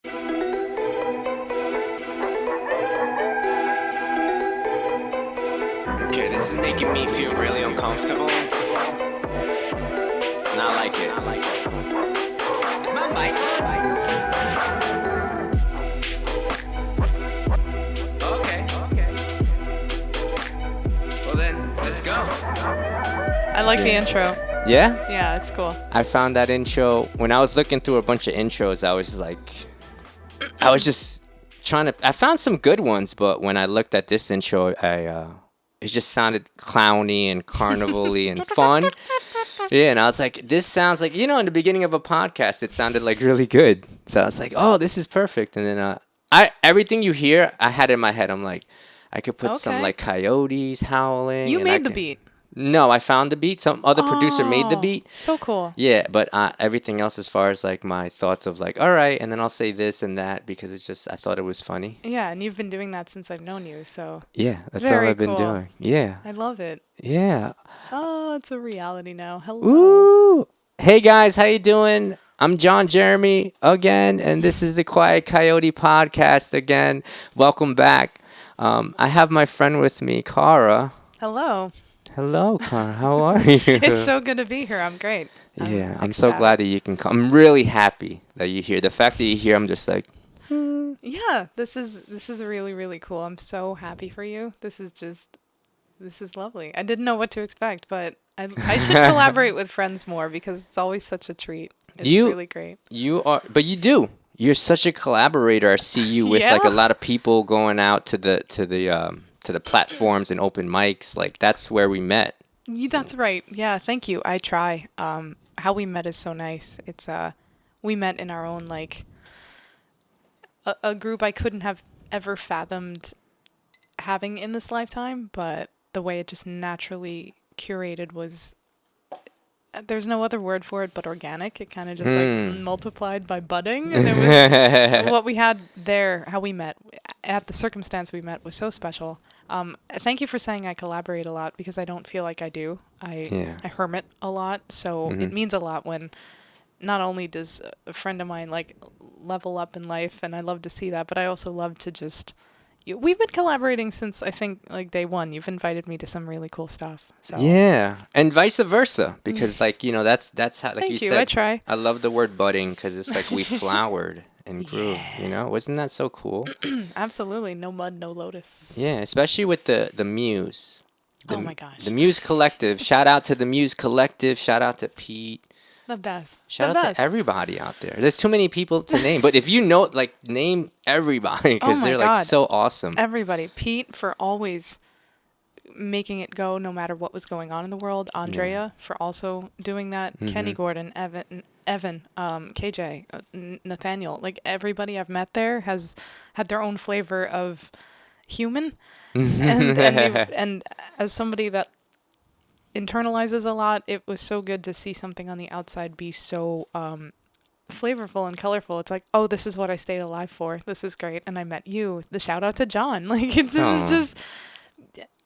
Okay, this is making me feel really uncomfortable. Not like it. Is my mic on? Okay. Well then, let's go. I like the Yeah. intro. Yeah? Yeah, it's cool. I found that intro when I was looking through a bunch of intros. I was just trying to. I found some good ones, but when I looked at this intro, it just sounded clowny and carnival-y and fun. Yeah, and I was like, this sounds like, in the beginning of a podcast, it sounded like really good. So I was like, oh, this is perfect. And then everything you hear, I had in my head. I'm like, I could put some Okay. like coyotes howling. You and I made the can- beat. No, I found the beat. Some other producer made the Oh, beat. so cool. Yeah, but everything else as far as like my thoughts of like, all right, and then I'll say this and that because it's just, I thought it was funny. Yeah, and you've been doing that since I've known you, so Yeah, that's all Very I've been cool. doing. Yeah, I love it. yeah. Oh, it's a reality now. Hello. Ooh. Hey guys, how you doing? I'm John Jeremy again, and this is the Quiet Coyote podcast again. Welcome back. I have my friend with me, Cara. Hello. Hello, Cara. How are you? It's so good to be here. I'm great. Yeah, I'm so glad that you can come. I'm really happy that you're here. The fact that you're here, I'm just like, Yeah, this is really, really cool. I'm so happy for you. This is lovely. I didn't know what to expect, but I should collaborate with friends more because it's always such a treat. It's really great. you are, but you do. You're such a collaborator. I see you with like a Yeah? lot of people going out to the platforms and open mics. Like that's where we met. That's right. Yeah, thank you. I try. How we met is so nice. It's we met in our own like a group I couldn't have ever fathomed having in this lifetime, but the way it just naturally curated was there's no other word for it but organic. It kind of just like multiplied by budding, and it was what we had there. How we met at the circumstance we met was so special. Thank you for saying I collaborate a lot because I don't feel like I do. I hermit a lot, so it means a lot when not only does a friend of mine like level up in life, and I love to see that, but I also love to just. We've been collaborating since I think like day one. You've invited me to some really cool stuff. So. Yeah, and vice versa because like that's how like Thank you you. said. I try. I love the word budding because it's like we flowered and grew. Wasn't that so cool? Absolutely. No mud, no lotus. Yeah, especially with the Muse. Oh my gosh. The Muse Collective. Shout out to the Muse Collective. Shout out to Pete. The best. Shout the out best. to everybody out there. There's too many people to name, but if you know, like, name everybody because Oh my they're God. like so awesome. Everybody. Pete for always making it go no matter what was going on in the world. Andrea for also doing that. Kenny Gordon, Evan, KJ, Nathaniel. Like everybody I've met there has had their own flavor of human. And as somebody that internalizes a lot, it was so good to see something on the outside be so flavorful and colorful. It's like, oh, this is what I stayed alive for. This is great. And I met you. The shout out to John. Like this is just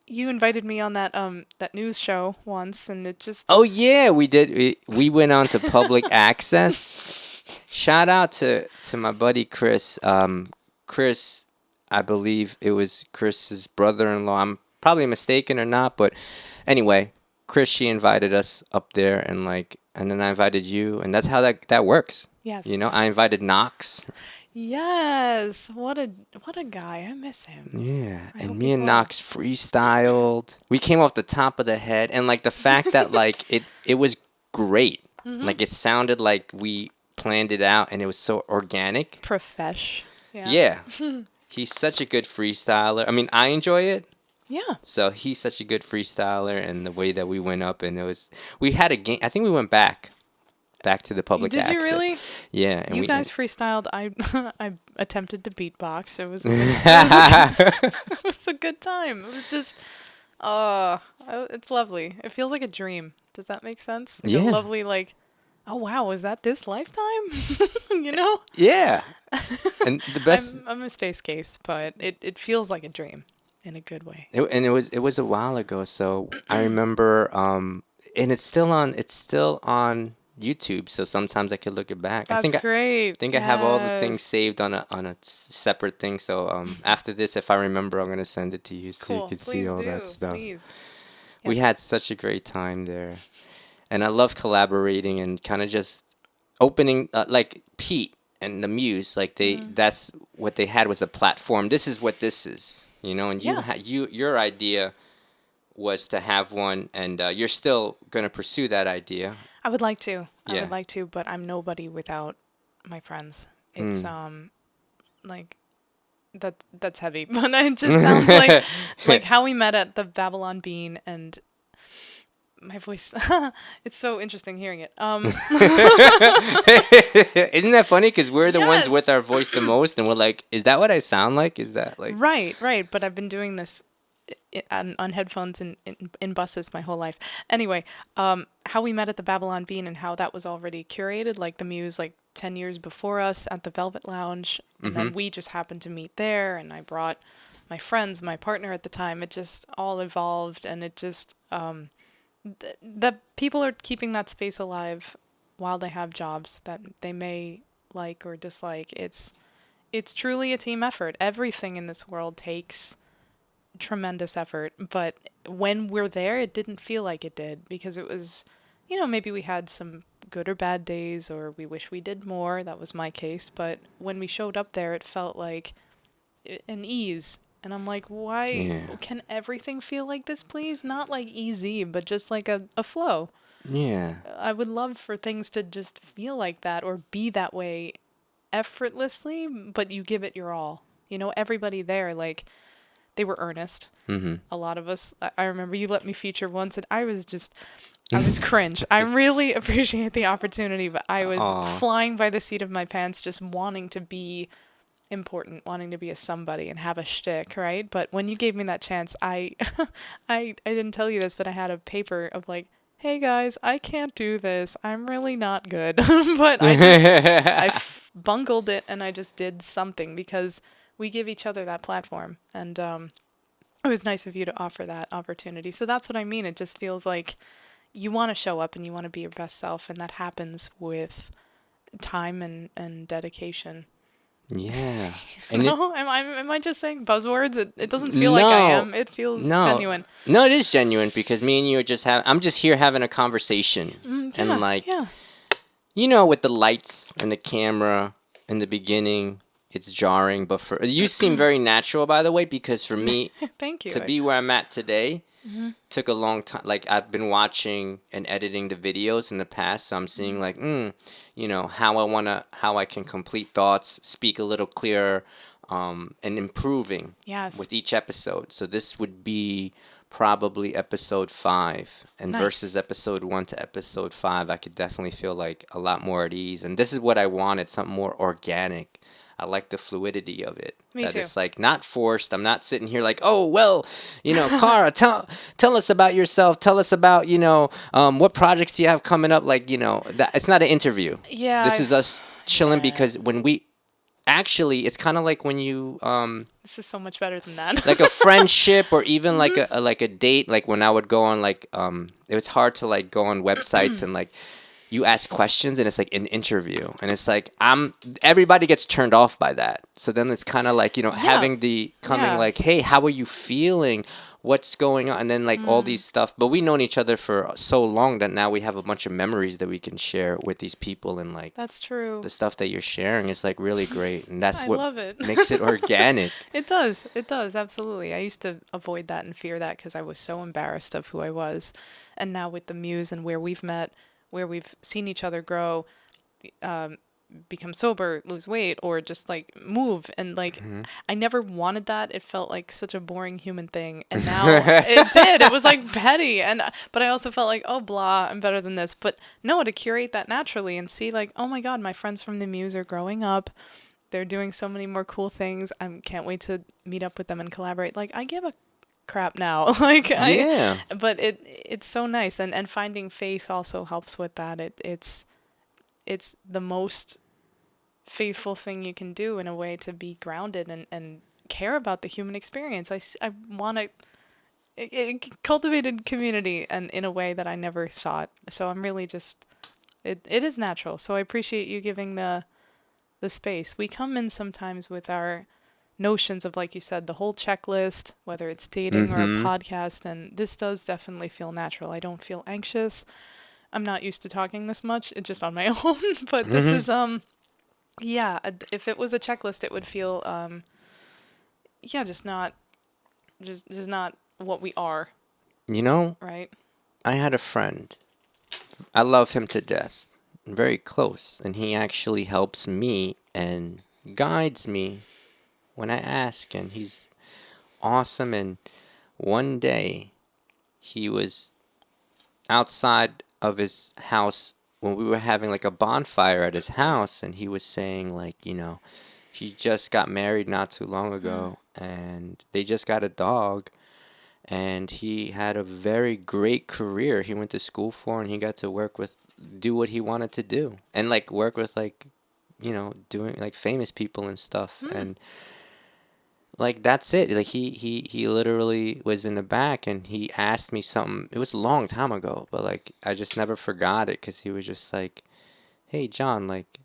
you invited me on that that news show once, and it just Oh yeah, we did. We went on to public access. Shout out to my buddy Chris. Chris, I believe it was Chris's brother-in-law. I'm probably mistaken or not, but anyway, Chris, she invited us up there, and then I invited you, and that's how that works. yes. I invited Knox. Yes. What a guy. I miss him. Yeah, I and hope me he's and well. Knox freestyled. We came off the top of the head, and like the fact that like it was great. Like it sounded like we planned it out, and it was so organic. Profesh. Yeah. He's such a good freestyler. I mean, I enjoy it. Yeah. So he's such a good freestyler, and the way that we went up, and we had a game. I think we went back to the public Did access. you really? Yeah. And You we, guys freestyled. I attempted to beatbox. It was it was a good time. It was just it's lovely. It feels like a dream. Does that make sense? Like Yeah. A lovely like, oh wow, is that this lifetime? You know? Yeah. And the best. I'm a space case, but it feels like a dream in a good way. It was a while ago, so I remember and it's still on YouTube, so sometimes I could look it back. That's great. Think I have all the things Yes. saved on a separate thing. So after this, if I remember, I'm gonna send it to you so you Cool. can see Please all that do. stuff. Please. We Yes. had such a great time there, and I love collaborating and kind of just opening like Pete and the Muse. Like Mm. that's what they had was a platform. This is what this is, you know. And Yeah. your idea was to have one, and you're still gonna pursue that idea. I would like to. I would Yeah. like to, but I'm nobody without my friends. It's Mm. like that's heavy, but it just sounds like how we met at the Babylon Bean and my voice. It's so interesting hearing it. Isn't that funny? Because we're the ones Yes. with our voice the most, and we're like, "Is that what I sound like? Is that like?" Right, right. But I've been doing this on headphones in buses my whole life. Anyway, how we met at the Babylon Bean and how that was already curated, like the Muse, like 10 years before us at the Velvet Lounge. And Mm-hmm. then we just happened to meet there, and I brought my friends, my partner at the time. It just all evolved, and it just, that people are keeping that space alive while they have jobs that they may like or dislike. It's truly a team effort. Everything in this world takes tremendous effort, but when we're there, it didn't feel like it did because it was, maybe we had some good or bad days or we wish we did more. That was my case, but when we showed up there, it felt like an ease. And I'm like, why Yeah. can everything feel like this, please? Not like easy, but just like a flow. Yeah. I would love for things to just feel like that or be that way effortlessly, but you give it your all. Everybody there, like, they were earnest. Mm-hmm. A lot of us, I remember you let me feature once and I was cringe. I really appreciate the opportunity, but I was Aw. flying by the seat of my pants just wanting to be important, wanting to be a somebody and have a shtick, right? But when you gave me that chance, I didn't tell you this, but I had a paper of like, hey guys, I can't do this. I'm really not good. But bungled it and I just did something because we give each other that platform. And it was nice of you to offer that opportunity. So that's what I mean. It just feels like you want to show up and you want to be your best self, and that happens with time and dedication. Yeah. And it No, am I just saying buzzwords? It doesn't feel like I no, am. It feels no, genuine. no. It is genuine because me and you are just have. I'm just here having a conversation, and Yeah, like yeah. with the lights and the camera in the beginning, it's jarring. But for you, seem very natural, by the way. Because for me Thank you. to be where I'm at today took a long time. Like I've been watching and editing the videos in the past, so I'm seeing like, how I can complete thoughts, speak a little clearer, and improving Yes. with each episode. So this would be probably episode 5, and versus Nice. episode 1 to episode 5, I could definitely feel like a lot more at ease. And this is what I wanted, something more organic. I like the fluidity of it. Me That too. it's like not forced. I'm not sitting here like, oh well, Cara, tell us about yourself. Tell us about what projects do you have coming up. Like that. It's not an interview. Yeah, This is us chilling yeah. because when we actually, it's kind of like when you This is so much better than that. like a friendship or even like a date. Like when I would go on like it was hard to like go on websites and like you ask questions and it's like an interview and it's like everybody gets turned off by that, so then it's kind of like Yeah. having the coming Yeah. like, hey, how are you feeling, what's going on, and then like all these stuff. But we known each other for so long that now we have a bunch of memories that we can share with these people, and like That's true. the stuff that you're sharing is like really great, and that's I what love it. makes it organic. It does. It does. Absolutely. I used to avoid that and fear that because I was so embarrassed of who I was. And now with the Muse and where we've met, where we've seen each other grow, um, become sober, lose weight, or just like move. And like, I never wanted that. It felt like such a boring human thing. And now it did. It was like petty. But I also felt like, oh, blah, I'm better than this. But no, to curate that naturally and see like, oh my God, my friends from the Muse are growing up. They're doing so many more cool things. I can't wait to meet up with them and collaborate. Like, I give a crap now. Yeah. But it's so nice, and finding faith also helps with that. It's the most faithful thing you can do in a way to be grounded and care about the human experience. I want to cultivated community and in a way that I never thought. So I'm really just It is natural. So I appreciate you giving the space. We come in sometimes with our notions of, like you said, the whole checklist, whether it's dating or a Mm-hmm. podcast, and this does definitely feel natural. I don't feel anxious. I'm not used to talking this much, it's just on my own, but this Mm-hmm. is yeah, if it was a checklist it would feel yeah, just not what we are, You know, right? I had a friend. I love him to death. Very close. And he actually helps me and guides me when I ask. And he's awesome. And one day he was outside of his house when we were having like a bonfire at his house. And he was saying, like, he just got married not too long Mm. ago. And they just got a dog. And he had a very great career. He went to school for and he got to do what he wanted to do and like work with like doing like famous people and stuff. Mm. And like that's it. Like he literally was in the back and he asked me something. It was a long time ago, but like I just never forgot it because he was just like, "Hey John, like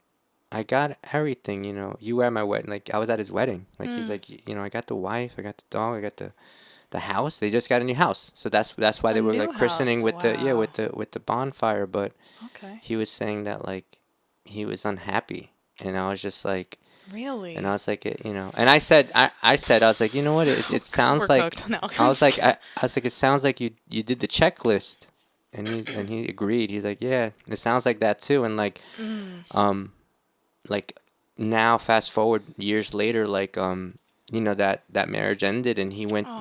I got everything, you were at my wedding. Like I was at his wedding. Like he's Mm. like, I got the wife, I got the dog, I got the house. They just got a new house, so that's why A they were new like christening house, with the wow. with the bonfire. But Okay. he was saying that like he was unhappy, and I was just like, and I Really? was like, and I was like, you know what? It We're sounds like cooked. No, I I'm was just like kidding. I was like it sounds like you did the checklist, and he agreed. He's like, yeah, it sounds like that too, and Mm. um like now fast forward years later like that marriage ended and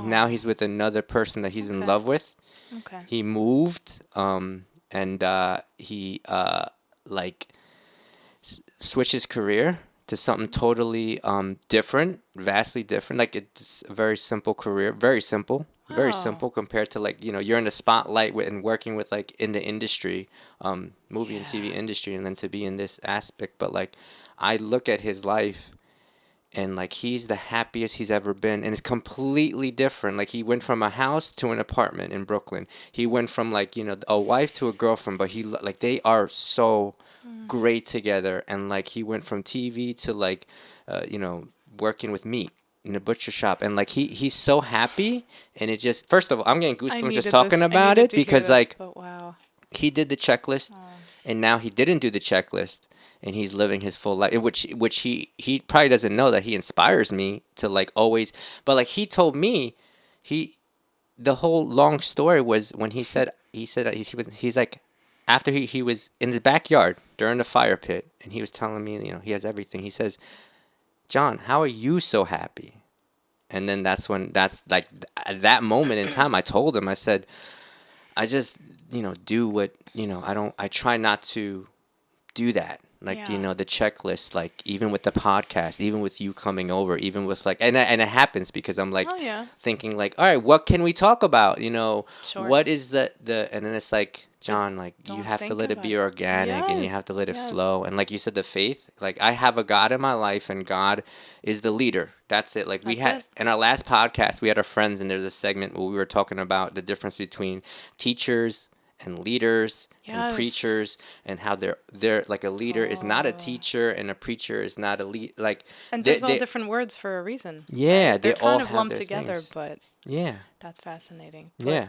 now Oh, he's with another person that he's in okay. love with. Okay. He moved and he like switched his career to something totally different, vastly different. Like it's a very simple career, very Wow. simple compared to like you're in the spotlight and working with like in the industry, movie and TV Yeah. industry, and then to be in this aspect. But like I look at his life and like he's the happiest he's ever been and it's completely different. Like he went from a house to an apartment in Brooklyn. He went from like a wife to a girlfriend, but like they are so Mm. great together. And like he went from TV to like working with meat in a butcher shop. And like he's so happy. And it just, first of all, I'm getting I goosebumps just needed talking this. I about needed it to hear because this, like but wow. he did the checklist Oh. and now he didn't do the checklist and he's living his full life, which he probably doesn't know that he inspires me to like always. But like he told me, he the whole long story was when he's like, after he was in the backyard during the fire pit and he was telling me he has everything. He says, John, how are you so happy? And then that's like at that moment in time I told him, I said, I just do what I try not to do that. Like, Yeah. the checklist, like even with the podcast, even with you coming over, even with like, and it happens because I'm like Oh yeah. thinking like, all right, what can we talk about? Sure. What is and then it's like, But John, like you don't have to think let of it it. be organic and you Yes. have to let it Yes. flow. And like you said, the faith, like I have a God in my life and God is the leader. That's it. Like we That's had it. in our last podcast, we had our friends and there's a segment where we were talking about the difference between teachers and leaders and Yes. preachers and how they're like a leader is not a Oh. teacher and a preacher is not a lead. Like And they there's all they different words for a reason, yeah, right? they They're all kind of have lumped their together, things. but Yeah. that's fascinating. But Yeah.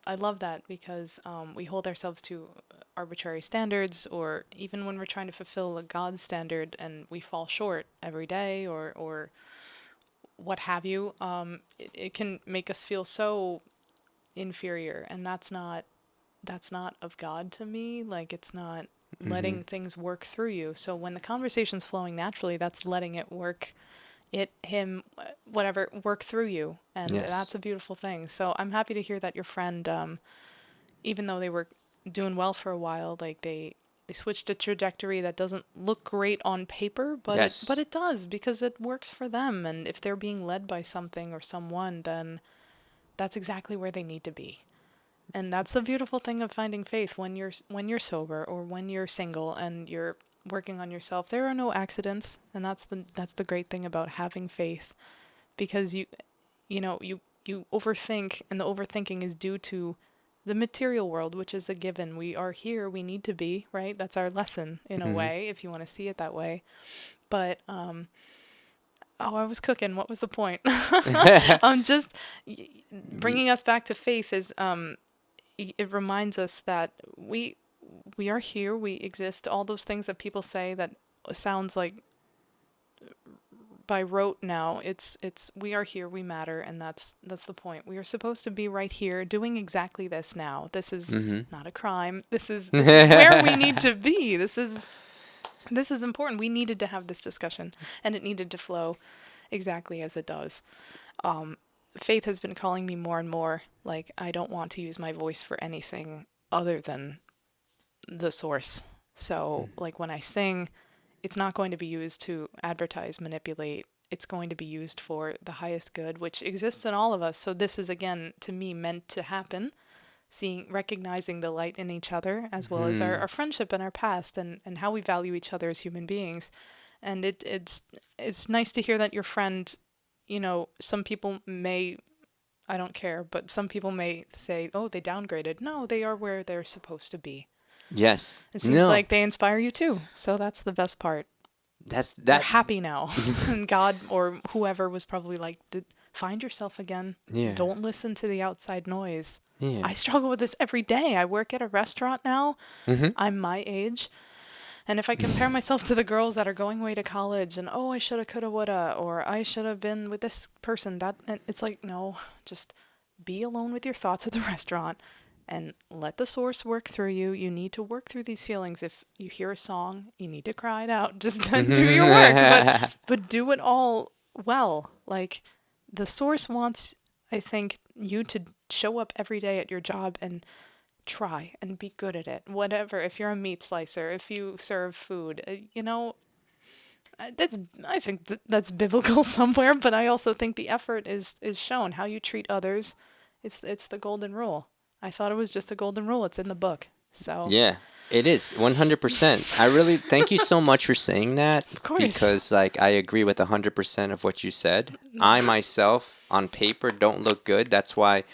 I love that because we hold ourselves to arbitrary standards, or even when we're trying to fulfill a God standard and we fall short every day, or what have you, it can make us feel so inferior, and that's not of God to me. Like it's not Mhm. letting things work through you. So when the conversation's flowing naturally, that's letting it work, whatever, work through you, and Yes. that's a beautiful thing. So I'm happy to hear that your friend, even though they were doing well for a while, like they switched a trajectory that doesn't look great on paper, but Yes. it does because it works for them. And if they're being led by something or someone, then that's exactly where they need to be. And that's the beautiful thing of finding faith when you're sober or when you're single and you're working on yourself. There are no accidents, and that's the great thing about having faith, because you overthink, and the overthinking is due to the material world, which is a given. We are here, we need to be, right? That's our lesson in a Hmm. way, if you want to see it that way. But oh, I was cooking. What was the point? Just bringing us back to faith is it reminds us that we are here, we exist. All those things that people say that sounds like by rote now, it's we are here, we matter, and that's the point. We are supposed to be right here doing exactly this now. This is Hmm. not a crime. This is where we need to be. This is important. We needed to have this discussion, and it needed to flow exactly as it does. Faith has been calling me more and more. Like, I don't want to use my voice for anything other than the source. So, like, when I sing, it's not going to be used to advertise, manipulate. It's going to be used for the highest good, which exists in all of us. So, this is, again, to me, meant to happen. Seeing, recognizing the light in each other, as well as our friendship and our past, and how we value each other as human beings. And it's nice to hear that your friend, some people may, I don't care, but some people may say, oh, they downgraded. No, they are where they're supposed to be. Yes. It seems No. like they inspire you too. So that's the best part. That's They're that's happy now. And God or whoever was probably like, find yourself again. yeah. Don't listen to the outside noise. Yeah. I struggle with this every day. I work at a restaurant now. Hmm. I'm my age. And if I compare myself to the girls that are going away to college and, oh, I shoulda, coulda, woulda, or I should have been with this person, that, and it's like, no, just be alone with your thoughts at the restaurant and let the source work through you. You need to work through these feelings. If you hear a song, you need to cry it out. Just then do your work, but do it all well. Like, the source wants, I think, you to show up every day at your job and try and be good at it. Whatever, if you're a meat slicer, if you serve food, that's, I think that's biblical somewhere, but I also think the effort is shown. How you treat others, it's the golden rule. I thought it was just a golden rule. It's in the book. So, Yeah, it is 100%. I really thank you so much for saying that of course. because like I agree with 100% of what you said. I myself on paper don't look good. That's why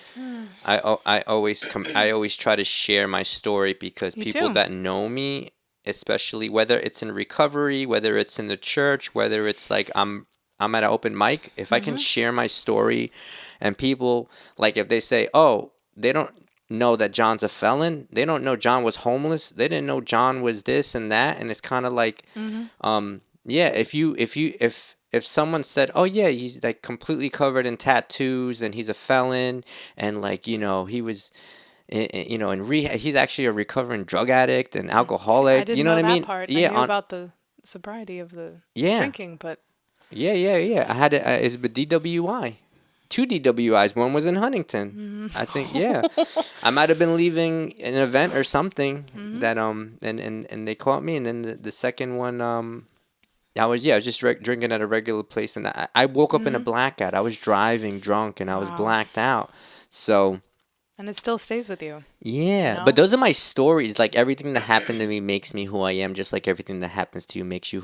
I always try to share my story because Me people too. that know me, especially whether it's in recovery, whether it's in the church, whether it's like I'm at an open mic, if I can share my story and people like if they say, "Oh, they don't know that John's a felon. They don't know John was homeless. They didn't know John was this and that." And it's kind of like yeah, if someone said, "Oh yeah, he's like completely covered in tattoos and he's a felon and like, he was in rehab, he's actually a recovering drug addict and See, I alcoholic." You didn't know what know I that mean? part. I Yeah, knew about the sobriety of the yeah. drinking, but Yeah. I had it's a DWI. Two DWIs. One was in Huntington. I think, yeah. I might have been leaving an event or something that and they caught me, and then the second one I was just drinking at a regular place, and I woke up in a blackout. I was driving drunk and I was wow. blacked out. So And it still stays with you, you yeah, but know? those are my stories. Like everything that happened to me makes me who I am, just like everything that happens to you makes you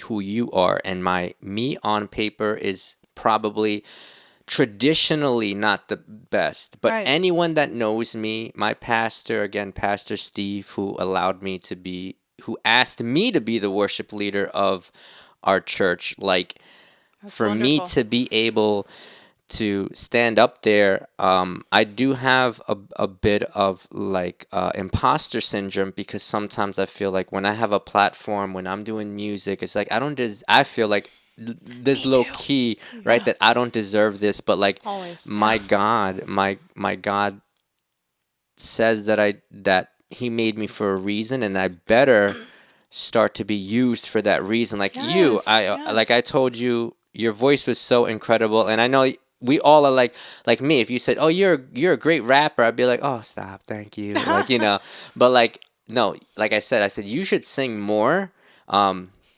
who you are. And my me on paper is probably traditionally not the best, but Right. anyone that knows me, my pastor, again, Pastor Steve, who asked me to be the worship leader of our church, like That's for me wonderful. to be able to stand up there, I do have a bit of like imposter syndrome because sometimes I feel like when I have a platform, when I'm doing music, it's like I feel like this Me low too. key, right? Yeah. That I don't deserve this, but like Always. Yeah. my God, my God says that He made me for a reason, and I better start to be used for that reason. Like you, Yes. like Yes. I told you, your voice was so incredible, and I know we all are like me. If you said, "Oh, you're a great rapper," I'd be like, "Oh, stop, thank you," like But like no, like I said you should sing more.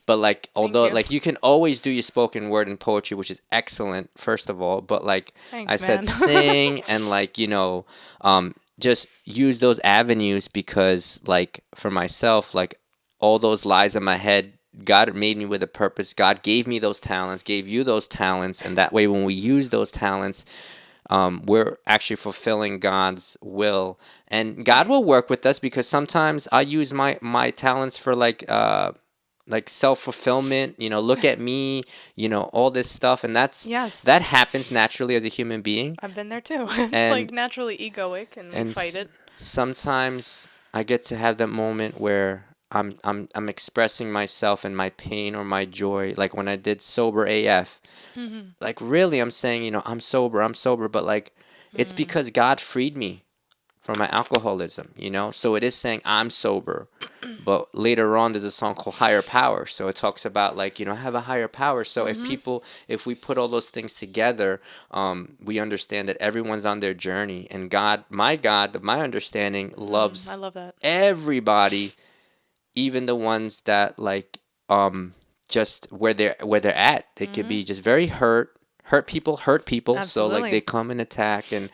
But like Thank although you. like you can always do your spoken word and poetry, which is excellent, first of all. But like I Thanks, said, man. sing and like just use those avenues because like for myself, like all those lies in my head, God made me with a purpose. God gave me those talents, gave you those talents, and that way when we use those talents, we're actually fulfilling God's will, and God will work with us because sometimes I use my talents for like self fulfillment. Look at me. All this stuff, and Yes, that happens naturally as a human being, I've been there too. It's like and naturally egoic, and we and fight it. sometimes I get to have that moment where I'm expressing myself and my pain or my joy, like when I did sober AF. Like really, I'm saying, I'm sober, but like it's because God freed me from my alcoholism, So it is saying I'm sober. But later on, there's a song called Higher Power. So it talks about like, I have a higher power. So if we put all those things together, we understand that everyone's on their journey. And God, my understanding, I loves love that. everybody, even the ones that like just where they're at. They could be just very hurt people. So like they Absolutely. come and attack and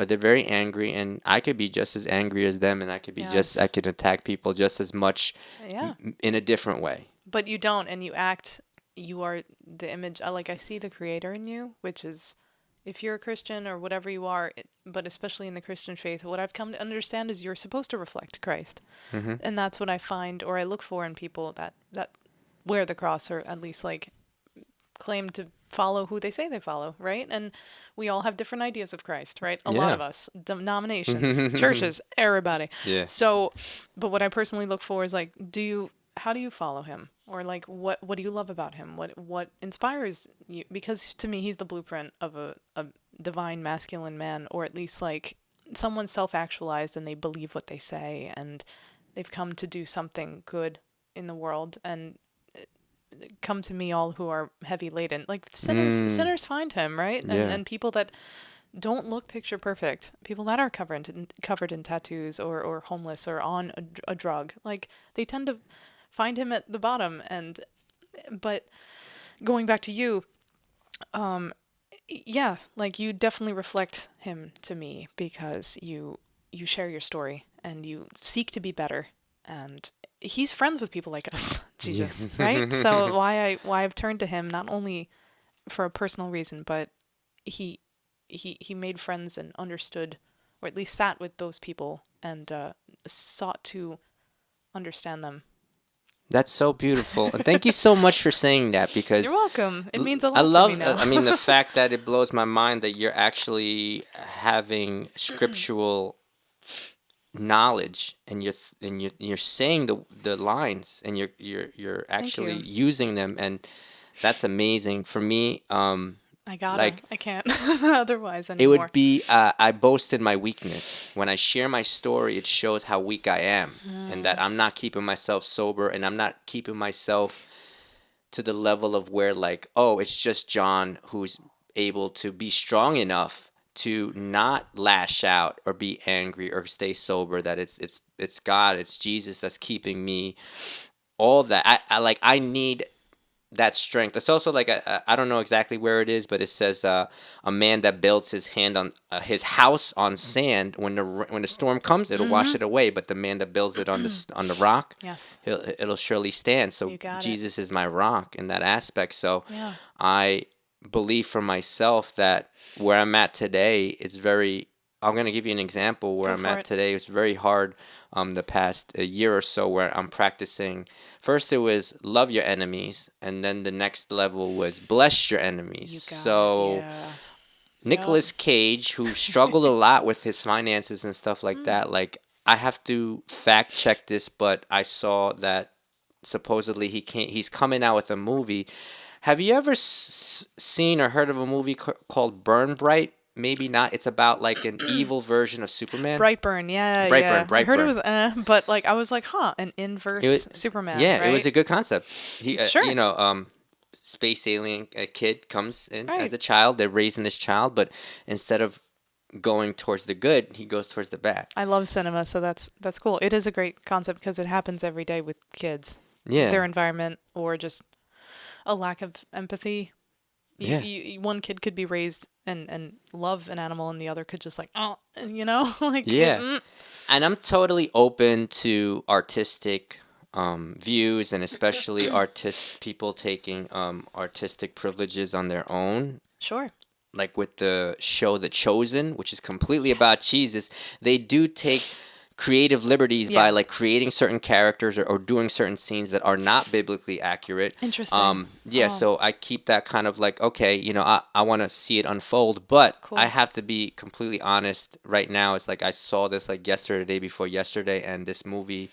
they're very angry, and I could be just as angry as them, and I Yes. could attack people just as much Yeah. in a different way. But you don't, and you act. You are the image. Like I see the creator in you, which is, if you're a Christian or whatever you are, but especially in the Christian faith, what I've come to understand is you're supposed to reflect Christ, and that's what I find or I look for in people that wear the cross or at least like claim to follow who they say they follow, right? And we all have different ideas of Christ, right? A lot Yeah. of us, denominations, churches, everybody. Yeah. So, but what I personally look for is like, how do you follow him? Or like, what do you love about him? What inspires you? Because to me, he's the blueprint of a divine masculine man, or at least like someone self-actualized and they believe what they say and they've come to do something good in the world and come to me all who are heavy laden, like Mm, sinners find him, right? and yeah. and people that don't look picture perfect, people that are covered in tattoos or homeless or on a drug, like they tend to find him at the bottom. And but going back to you, yeah, like you definitely reflect him to me because you share your story and you seek to be better, and he's friends with people like us. Yeah. Jesus, right? So why I've turned to him, not only for a personal reason, but he he made friends and understood, or at least sat with those people and sought to understand them. That's so beautiful. And thank you so much for saying that You're because welcome. It means a I lot to me love, now. I mean, the fact that it blows my mind that you're actually having scriptural knowledge and you're saying the lines and you're Thank actually you. using them, and that's amazing for me. I gotta. Like I can't otherwise it anymore. would be I boast in my weakness. When I share my story, it shows how weak I am, and that I'm not keeping myself sober, and I'm not keeping myself to the level of where like, oh, it's just John who's able to be strong enough to not lash out or be angry or stay sober. That it's God, it's Jesus that's keeping me. All that I need that strength. It's also like I don't know exactly where it is, but it says a man that builds his house on sand. When the storm comes, it'll wash it away. But the man that builds it on the rock, Yes, it'll surely stand. So you got it. Jesus is my rock in that aspect. So Yeah. I believe for myself that where I'm at today is very. I'm gonna give you an example where Go I'm for at it. today. It's very hard. The past a year or so where I'm practicing. First, it was love your enemies, and then the next level was bless your enemies. You got it. So Yeah. Yep. Nicolas Cage, who struggled a lot with his finances and stuff like that, like I have to fact check this, but I saw that supposedly he's coming out with a movie. Have you ever seen or heard of a movie called Burn Bright? Maybe not. It's about like an evil version of Superman. Brightburn. Yeah, Brightburn, yeah. I heard it Brightburn. was but like I was like, huh, an It was, inverse Superman, yeah, it was right? a good concept. Sure. Space alien a kid comes in as Right. a child. They're raising this child, but instead of going towards the good, he goes towards the bad. I love cinema, so that's cool. It is a great concept because it happens every day with kids, Yeah, their environment, or just a lack of empathy. yeah, One kid could be raised and love an animal, and the other could just like, oh, like yeah. And I'm totally open to artistic views, and especially artist people taking artistic privileges on their own. sure. like with the show The Chosen, which is completely about Yes. Jesus, they do take creative liberties by Yeah. like creating certain characters or doing certain scenes that are not biblically accurate. Interesting. Yeah, Oh, so I keep that kind of like, okay, I want to see it unfold, but I cool. have to be completely honest right now. It's like I saw this like yesterday, the day before yesterday, and this movie,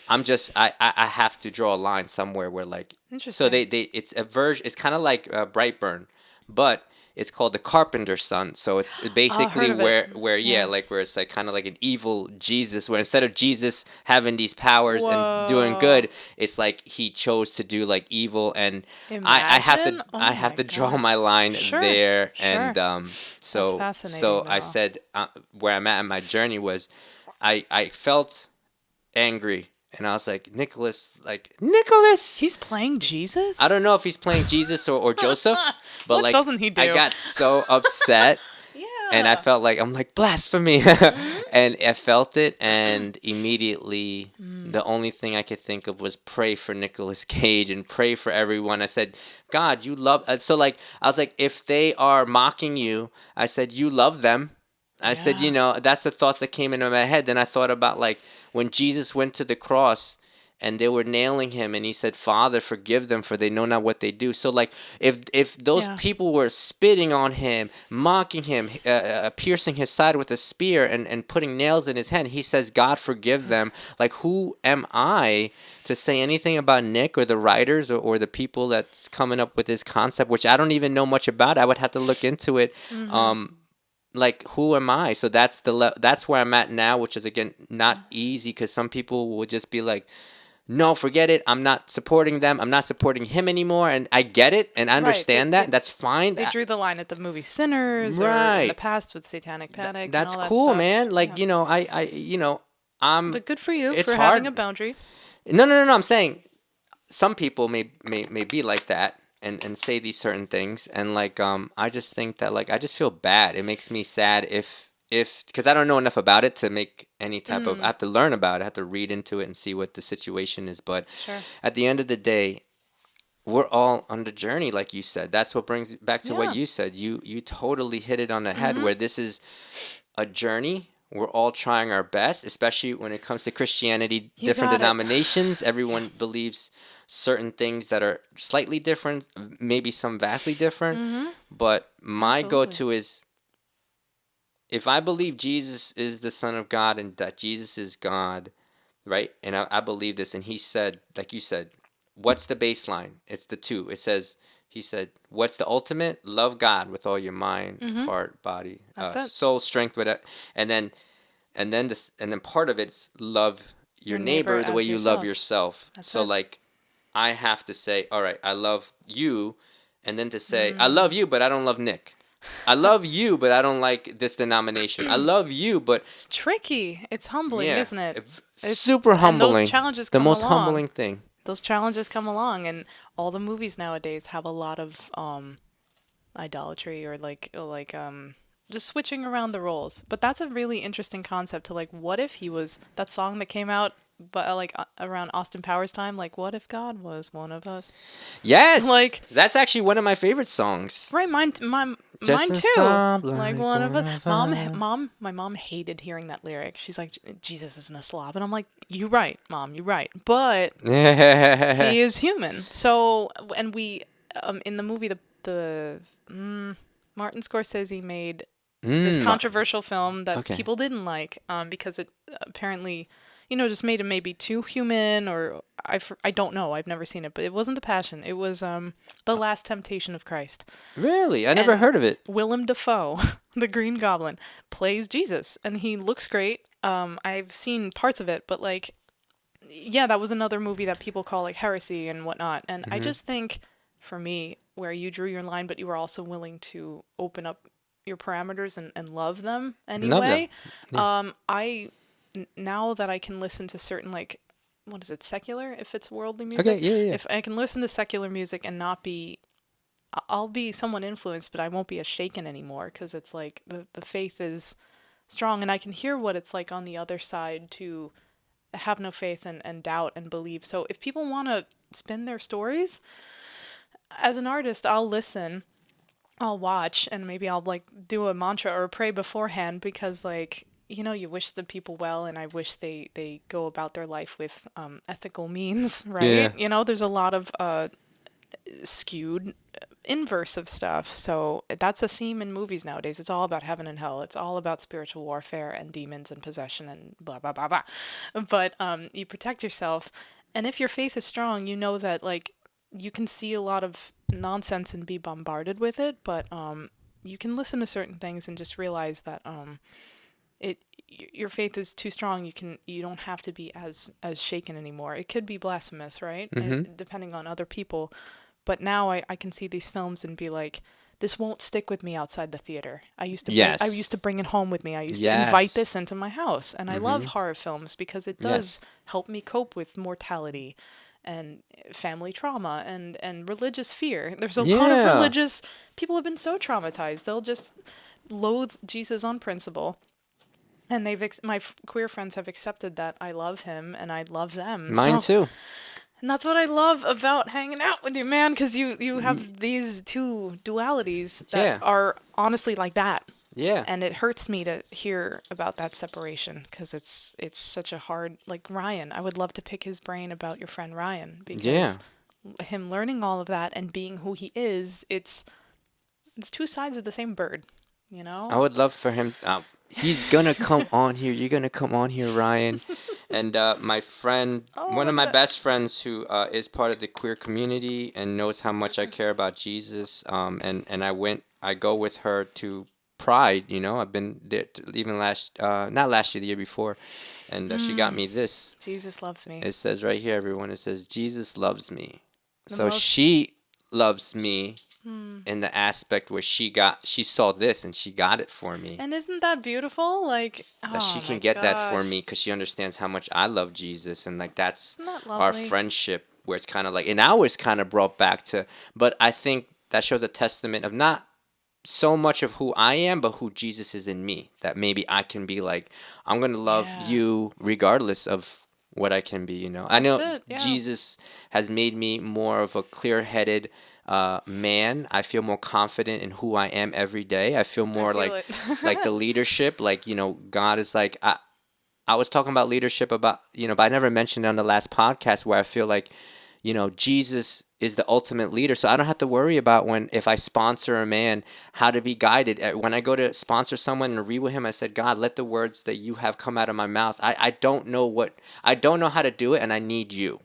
I have to draw a line somewhere where like, so Interesting. it's a version, it's kind of like Brightburn, but it's called The Carpenter's Son. So it's Heard basically of it. where yeah, Yeah. like where it's like kind of like an evil Jesus, where instead of Jesus having these powers and doing Whoa. good, it's like he chose to do like evil, and Imagine. Oh I have my to draw God. my line Sure. there, and Sure. That's so fascinating, I though. said where I'm at in my journey was I felt angry, and I was like Nicholas. He's playing I Jesus? don't know if he's playing Jesus or Joseph, but What like doesn't he I do? got so upset, and I Yeah. felt like I'm like blasphemy, and I felt it, and immediately the only thing I could think of was pray for Nicolas Cage and pray for everyone. I said, God, you love. So like I was like, if they are mocking you, I said you love them. I said, Yeah. that's the thoughts that came into my head. Then I thought about like when Jesus went to the cross and they were nailing him and he said, Father, forgive them for they know not what they do. So like if those Yeah. people were spitting on him, mocking him, piercing his side with a spear and putting nails in his hand, he says, God, forgive them. Like, who am I to say anything about Nick or the writers or the people that's coming up with this concept, which I don't even know much about? I would have to look into it. Mm-hmm. Like, who am I? So that's where I'm at now, which is again not easy because some people will just be like, no, forget it. I'm not supporting them. I'm not supporting him anymore. And I get it and I Right. understand that. That's fine. They drew the line at the movie Sinners or in the Right. past with Satanic Panic and That's all that cool, stuff. man. Yeah. Like, I'm, But good for you it's for having a hard. boundary. No. I'm saying some people may be like that and say these certain things, and like I just think that like I just feel bad. It makes me sad if because I don't know enough about it to make any type of, I Mm, have to learn about it. I have to read into it and see what the situation is. But sure. at the end of the day, we're all on the journey, like you said. That's what brings back to what Yeah. you said. You totally hit it on the head, Mm-hmm. where this is a journey. We're all trying our best, especially when it comes to Christianity, You different got it. denominations. Yeah. Everyone believes certain things that are slightly different, maybe some vastly different. Mm-hmm. But my go Absolutely. to is, if I believe Jesus is the Son of God and that Jesus is God, right? And I believe this. And he said, like you said, what's the baseline? It's the two. He said, what's the ultimate? Love God with all your mind, Mm-hmm. heart, body, That's it. soul, strength, with it. And then and then part of it's love your Your neighbor neighbor the way as you love yourself. yourself. That's So it. like I have to say, all right, I love you, and then to say, I love Mm. you, but I don't love Nick. I love you, but I don't like this denomination. I love you, but It's tricky. It's humbling, yeah, isn't it? It's super and those humbling. challenges The come most along. humbling thing. Those challenges come along, and all the movies nowadays have a lot of idolatry or just switching around the roles. But that's a really interesting concept to like what if he was that song that came out but around Austin Powers time, like what if God was one of us? Yes, Like that's actually one of my favorite songs. right, Just mine a too. song Like like one of one us. of us. My mom hated hearing that lyric. She's like, Jesus isn't a slob, and I'm like, you right, mom, you right. But he is human. So, and we, in the movie, Martin Scorsese made this mm, controversial film that okay. people didn't like, because it apparently, just made him maybe too human, or I don't know. I've never seen it, but it wasn't The Passion. It was The Last Temptation of Christ, Really? I never and heard of it. Willem Dafoe, the Green Goblin, plays Jesus, and he looks great. I've seen parts of it, but like yeah, that was another movie that people call like heresy and whatnot. And I Hmm. just think, for me, where you drew your line, but you were also willing to open up your parameters and love them Love them. anyway. Yeah. Now that I can listen to certain like, what is it, secular? If it's worldly Okay. music, Yeah. Yeah. if I can listen to secular music and not be, I'll be somewhat influenced, but I won't be as shaken anymore because it's like the faith is strong and I can hear what it's like on the other side to have no faith and doubt and believe. So if people want to spin their stories, as an artist, I'll listen. I'll watch and maybe I'll like do a mantra or pray beforehand because like you wish the people well and I wish they go about their life with ethical means, right? Yeah. There's a lot of skewed inverse of stuff. So that's a theme in movies nowadays. It's all about heaven and hell. It's all about spiritual warfare and demons and possession and blah blah blah blah. But you protect yourself, and if your faith is strong, you know that like you can see a lot of nonsense and be bombarded with it, but you can listen to certain things and just realize that your faith is too strong. You don't have to be as shaken anymore. It could be blasphemous, right? Mm-hmm. Depending on other people. But now I can see these films and be like, this won't stick with me outside the theater. I Yes. used to bring it home with me. I used to invite Yes. this into my house. And I love Mm-hmm. horror films because it does Yes. help me cope with mortality and family trauma and religious fear. There's a lot of Yeah. religious people have been so traumatized. They'll just loathe Jesus on principle. And queer friends have accepted that I love him and I love them. Mine So, too. and that's what I love about hanging out with you, man, because you Y- have these two dualities that Yeah. are honestly like that. Yeah. And it hurts me to hear about that separation because it's such a hard, like Ryan. I would love to pick his brain about your friend Ryan Yeah. because him learning all of that and being who he is, it's two sides of the same bird, you I know? would love for him. He's gonna come on here. You're gonna come on here, Ryan. And my friend, Oh, one of and my best friends who is part of the queer community and knows how much I care about Jesus. And I go with her to Pride. I've been there even not last year, the year before. And she got me this. Jesus loves me. It says right here, everyone. It says Jesus loves me. The So most. she loves me in the aspect where she saw this and she got it for me, And isn't that beautiful? Like, that she oh can my get that for gosh. me because she understands how much I love Jesus, and like that's Isn't that our lovely? friendship where it's kind of like, and I was kind of brought back to, but I think that shows a testament of not so much of who I am, but who Jesus is in me. That maybe I can be like, I'm gonna love Yeah. you regardless of what I can be. I That's know it. Yeah. Jesus has made me more of a clear-headed man. I feel more confident in who I am every day. I feel I more feel like it. the leadership. Like God is like I was talking about leadership about but I never mentioned it on the last podcast where I feel like Jesus is the ultimate leader, so I don't have to worry about when if I sponsor a man how to be guided. When I go to sponsor someone and read with him, I said, God, let the words that you have come out of my mouth. I don't know how to do it, and I need you.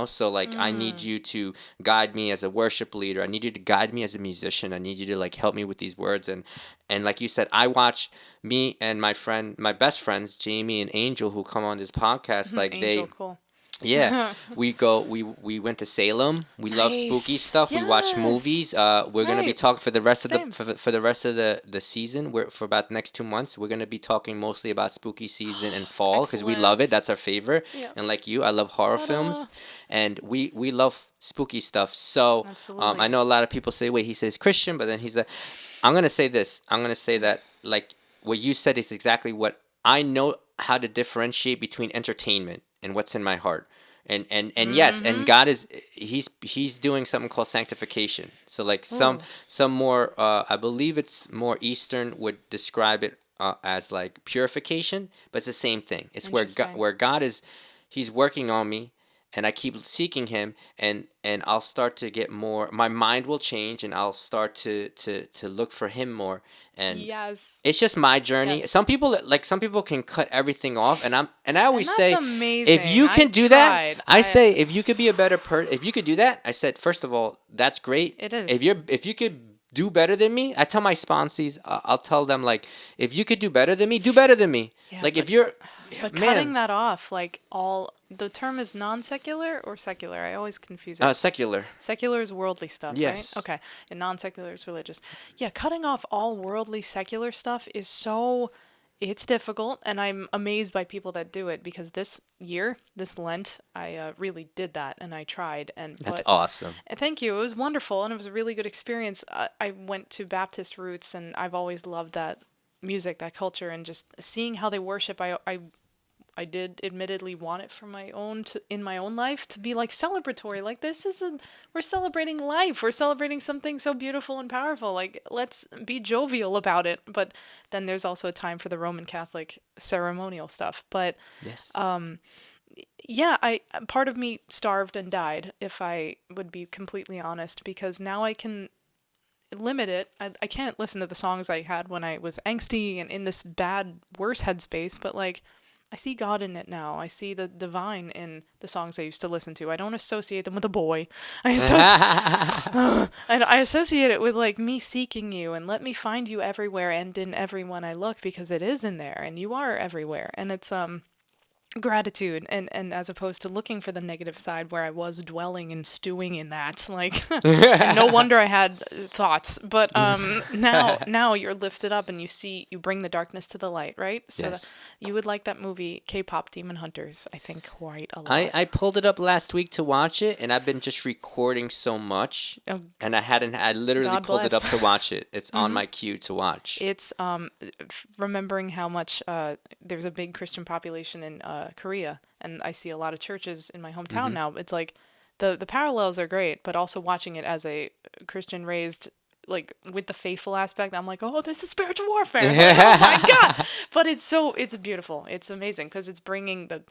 So like I need you to guide me as a worship leader. I need you to guide me as a musician. I need you to like help me with these words, and like you said, I watch me and my best friends, Jamie and Angel, who come on this podcast, like Angel, cool. yeah, we went to Salem. We love spooky Nice. stuff. We watch Yes. movies. We're gonna be Right. talking for the rest of the Same. for the rest of the season. We're for about the next 2 months. We're gonna be talking mostly about spooky season and fall because we love it. Excellent. That's our favorite. Yep. And like you, I love horror Ta-da. films, and we love spooky stuff. So I Absolutely. know a lot of people say, wait, he says Christian, but then he's a. I'm gonna say this. I'm gonna say that like what you said is exactly what I know how to differentiate between entertainment and what's in my heart. And yes, and Mm-hmm. God is he's doing something called sanctification. So like Ooh, some more I believe it's more Eastern would describe it as like purification, but it's the same thing. It's interesting. where God is he's working on me, and I keep seeking him, and I'll start to get more, my mind will change, and I'll start to look for him more. And Yes. it's just my journey. Yes. Some people can cut everything off, and I And always that's say, if amazing. you I can do that, tried. I say if you could be a better person, if you could do that, I said first of all, that's great. It is. If you could do better than me, I tell my sponsees, I'll tell them like, if you could do better than me, do better than me. Yeah, Like if you're, yeah, but cutting man, that off, like all the term is non-secular or secular. I always confuse it. secular. Secular is worldly stuff, right? Yes. Okay. And non-secular is religious. Yeah, cutting off all worldly secular stuff is so it's difficult, and I'm amazed by people that do it because this year, this Lent, I really did that and I tried and That's but awesome. thank you. It was wonderful and it was a really good experience. I went to Baptist roots and I've always loved that music, that culture, and just seeing how they worship. I I did admittedly want it for my own in my own life to be like celebratory. Like this is a we're celebrating life. We're celebrating something so beautiful and powerful. Like let's be jovial about it. But then there's also a time for the Roman Catholic ceremonial stuff. But Yes. yeah, I part of me starved and died if I would be completely honest because now I can limit it. I can't listen to the songs I had when I was angsty and in this bad, worse headspace, but like, I see God in it now. I see the divine in the songs I used to listen to. I don't associate them with a boy. I and I associate it with like me seeking you and let me find you everywhere and in everyone I look because it is in there and you are everywhere. And it's gratitude and as opposed to looking for the negative side where I was dwelling and stewing in that like and no wonder I had thoughts but now you're lifted up and you bring the darkness to the light, right? So that Yes. you would like that movie K-pop Demon Hunters, I think, quite a I lot. I pulled it up last week to watch it, and I've been just recording so much, Oh, and I literally God pulled it bless. up to watch it. It's on my queue to watch. It's remembering how much there's a big Christian population in Korea, and I see a lot of churches in my hometown Hmm. now. It's like the parallels are great, but also watching it as a Christian raised like with the faithful aspect, I'm like, oh, this is spiritual warfare. Like, oh my God! But it's beautiful. It's amazing because it's bringing the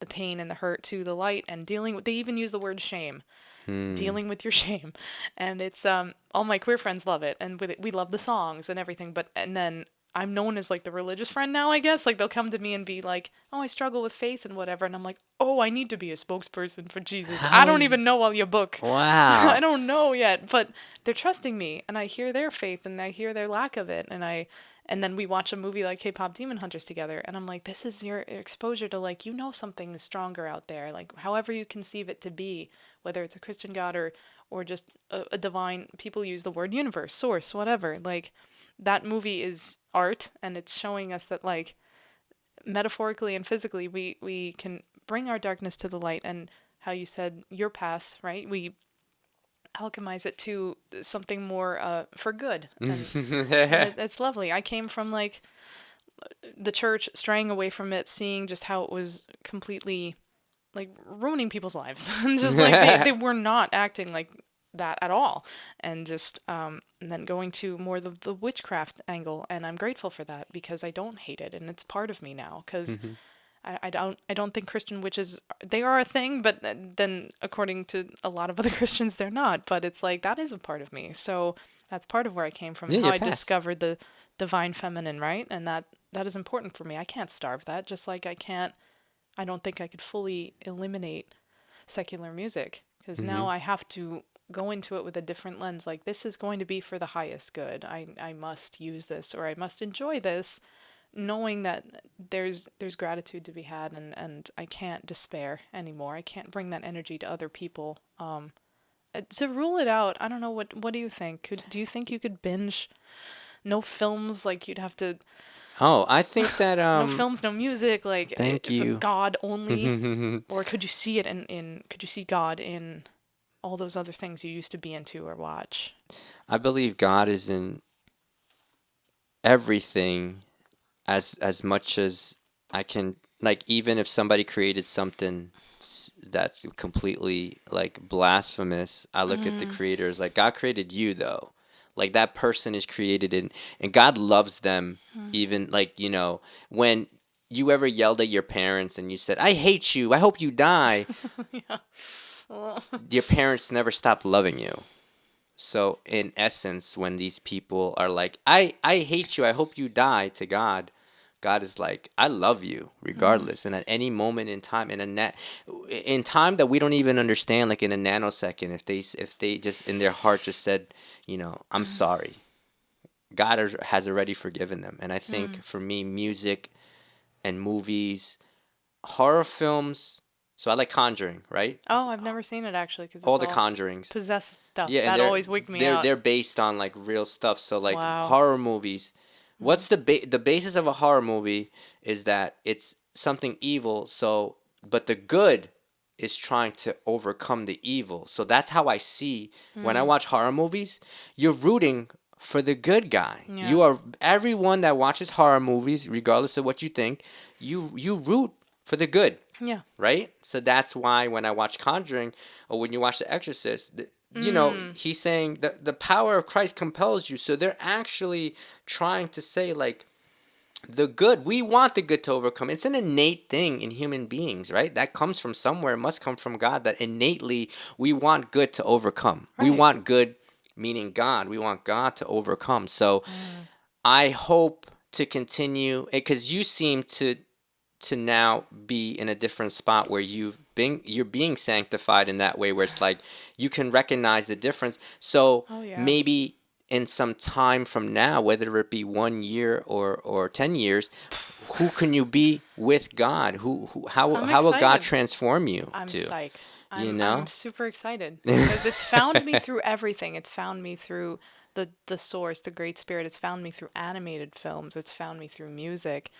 pain and the hurt to the light and dealing with. They even use the word shame, Hmm. dealing with your shame, and it's all my queer friends love it and with it, we love the songs and everything, but and then I'm known as like the religious friend now, I guess. Like they'll come to me and be like, oh, I struggle with faith and whatever, and I'm like, oh, I need to be a spokesperson for Jesus. I How don't is even know all your book. I Wow. don't know yet, but they're trusting me and I hear their faith and I hear their lack of it, and then we watch a movie like K-pop Demon Hunters together and I'm like, this is your exposure to like, something is stronger out there, like however you conceive it to be, whether it's a Christian God or just a divine. People use the word universe, source, whatever. Like that movie is art, and it's showing us that like metaphorically and physically, we can bring our darkness to the light. And how you said your past, right? We alchemize it to something more for good, and it's lovely. I came from like the church, straying away from it, seeing just how it was completely like ruining people's lives and just like they were not acting like that at all, and just and then going to more the witchcraft angle, and I'm grateful for that because I don't hate it and it's part of me now because Mhm. I don't think Christian witches, they are a thing, but then according to a lot of other Christians they're not, but it's like that is a part of me. So that's part of where I came from Yeah, and how your I past. discovered the divine feminine, right? And that is important for me. I can't starve that, just like I don't think I could fully eliminate secular music because now Hmm. I have to go into it with a different lens. Like this is going to be for the highest good. I must use this or I must enjoy this, knowing that there's gratitude to be had, and I can't despair anymore. I can't bring that energy to other people. To rule it out, I don't know what do you think? Do you think you could binge no films, like you'd have to Oh, I think that no films, no music, like thank if you. God only, or could you see it in could you see God in all those other things you used to be into or watch? I believe God is in everything as much as I can, like, even if somebody created something that's completely like blasphemous, I look at the creators like God created you though. Like that person is created and God loves them, even like, when you ever yelled at your parents and you said, "I hate you. I hope you die." Yeah. Well, Your parents never stopped loving you. So in essence, when these people are like, I hate you, I hope you die to God, God is like, I love you regardless. And at any moment in time, in time that we don't even understand, like in a nanosecond, if they just in their heart just said, I'm sorry, God has already forgiven them. And I think for me, music and movies, horror films. So I like Conjuring, right? oh, I've never seen it actually because All it's the all Conjurings. possessed stuff. Yeah, and That they're always wigged me they're out. they're based on like real stuff. So like Wow. horror movies, what's the basis of a horror movie is that it's something evil. So but the good is trying to overcome the evil. So that's how I see when I watch horror movies. You're rooting for the good guy. Yeah. You are everyone that watches horror movies, regardless of what you think. You root for the good, Yeah. right? So that's why when I watch Conjuring or when you watch The Exorcist, he's saying that the power of Christ compels you. So they're actually trying to say, like, the good, we want the good to overcome. It's an innate thing in human beings, right? That comes from somewhere. It must come from God, that innately we want good to overcome. We Right. want good, meaning God. We want God to overcome. So I hope to continue, because you seem to now be in a different spot where you're being sanctified in that way, where it's like you can recognize the difference. So Oh yeah. maybe in some time from now, whether it be 1 year or 10 years, who can you be with God? Who I'm how will God excited. transform you I'm to, psyched. you I'm know? super excited because it's found me through everything. It's found me through the source, the Great Spirit. It's found me through animated films. It's found me through music,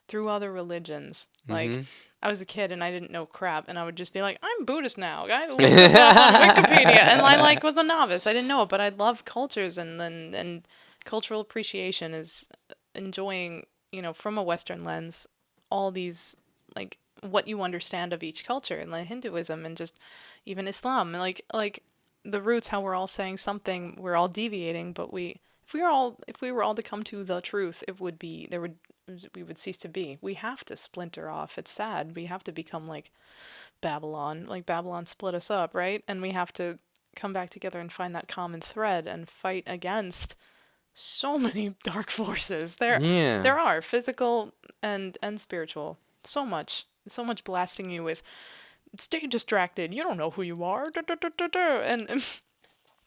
through other religions. Like Mhm. I was a kid and I didn't know crap, and I would just be like, "I'm Buddhist now." I looked this up on Wikipedia, and I like was a novice. I didn't know it, but I love cultures, and cultural appreciation is enjoying, from a Western lens, all these like what you understand of each culture, and like Hinduism and just even Islam, and like the roots, how we're all saying something, we're all deviating, but if we were all to come to the truth, it would be there would we would cease to be. We have to splinter off. It's sad. We have to become like Babylon. Like Babylon split us up, right? And we have to come back together and find that common thread and fight against so many dark forces. Yeah. There are physical and spiritual. So much blasting you with stay distracted. You don't know who you are. Da, da, da, da, da. And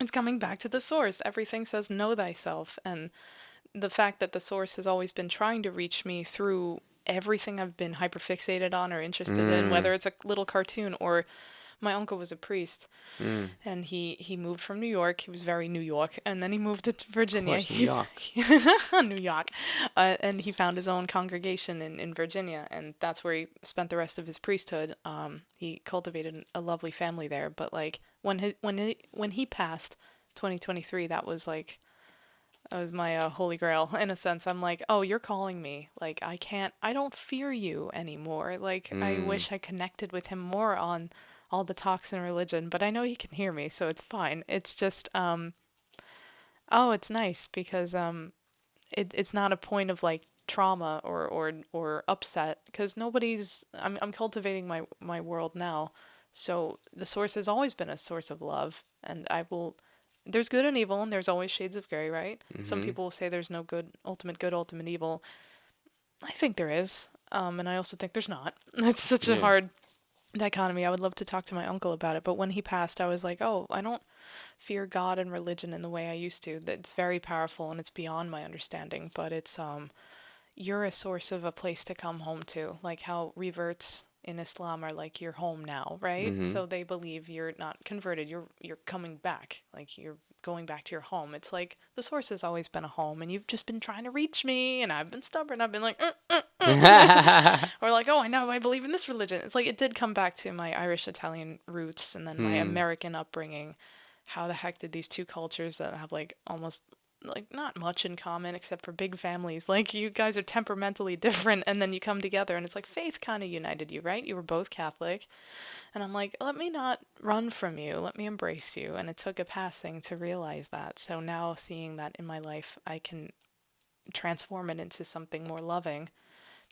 it's coming back to the source. Everything says know thyself, and the fact that the source has always been trying to reach me through everything I've been hyperfixated on or interested in, Mm. whether it's a little cartoon or my uncle was a priest, Mm. and he moved from New York. He was very New York, and then he moved to Of Virginia. course, New York. New York, and he found his own congregation in Virginia, and that's where he spent the rest of his priesthood. He cultivated a lovely family there, but like when he passed, 2023, that was my holy grail in a sense. I'm like, oh, you're calling me. Like I don't fear you anymore. Like I Mm. wish I connected with him more on all the talks in religion, but I know he can hear me, so it's fine. It's just, oh, it's nice because it's not a point of like trauma or upset because I'm cultivating my world now. So the source has always been a source of love, and I will. There's good and evil, and there's always shades of gray, right? Some Mhm. people will say there's no good, ultimate evil. I think there is, and I also think there's not. It's such a Yeah. hard dichotomy. I would love to talk to my uncle about it, but when he passed, I was like, oh, I don't fear God and religion in the way I used to. It's very powerful and it's beyond my understanding, but it's you're a source of a place to come home to, like how reverts in Islam are like your home now, right? Mhm. So they believe you're not converted, you're coming back, like you're going back to your home. It's like the source has always been a home, and you've just been trying to reach me, and I've been stubborn. I've been like, or like, oh, I know I believe in this religion. It's like it did come back to my Irish Italian roots and then my Hmm. American upbringing. How the heck did these two cultures that have like almost like not much in common except for big families, like you guys are temperamentally different, and then you come together and it's like faith kind of united you, right? You were both Catholic, and I'm like, let me not run from you, let me embrace you. And it took a passing to realize that. So now seeing that in my life, I can transform it into something more loving.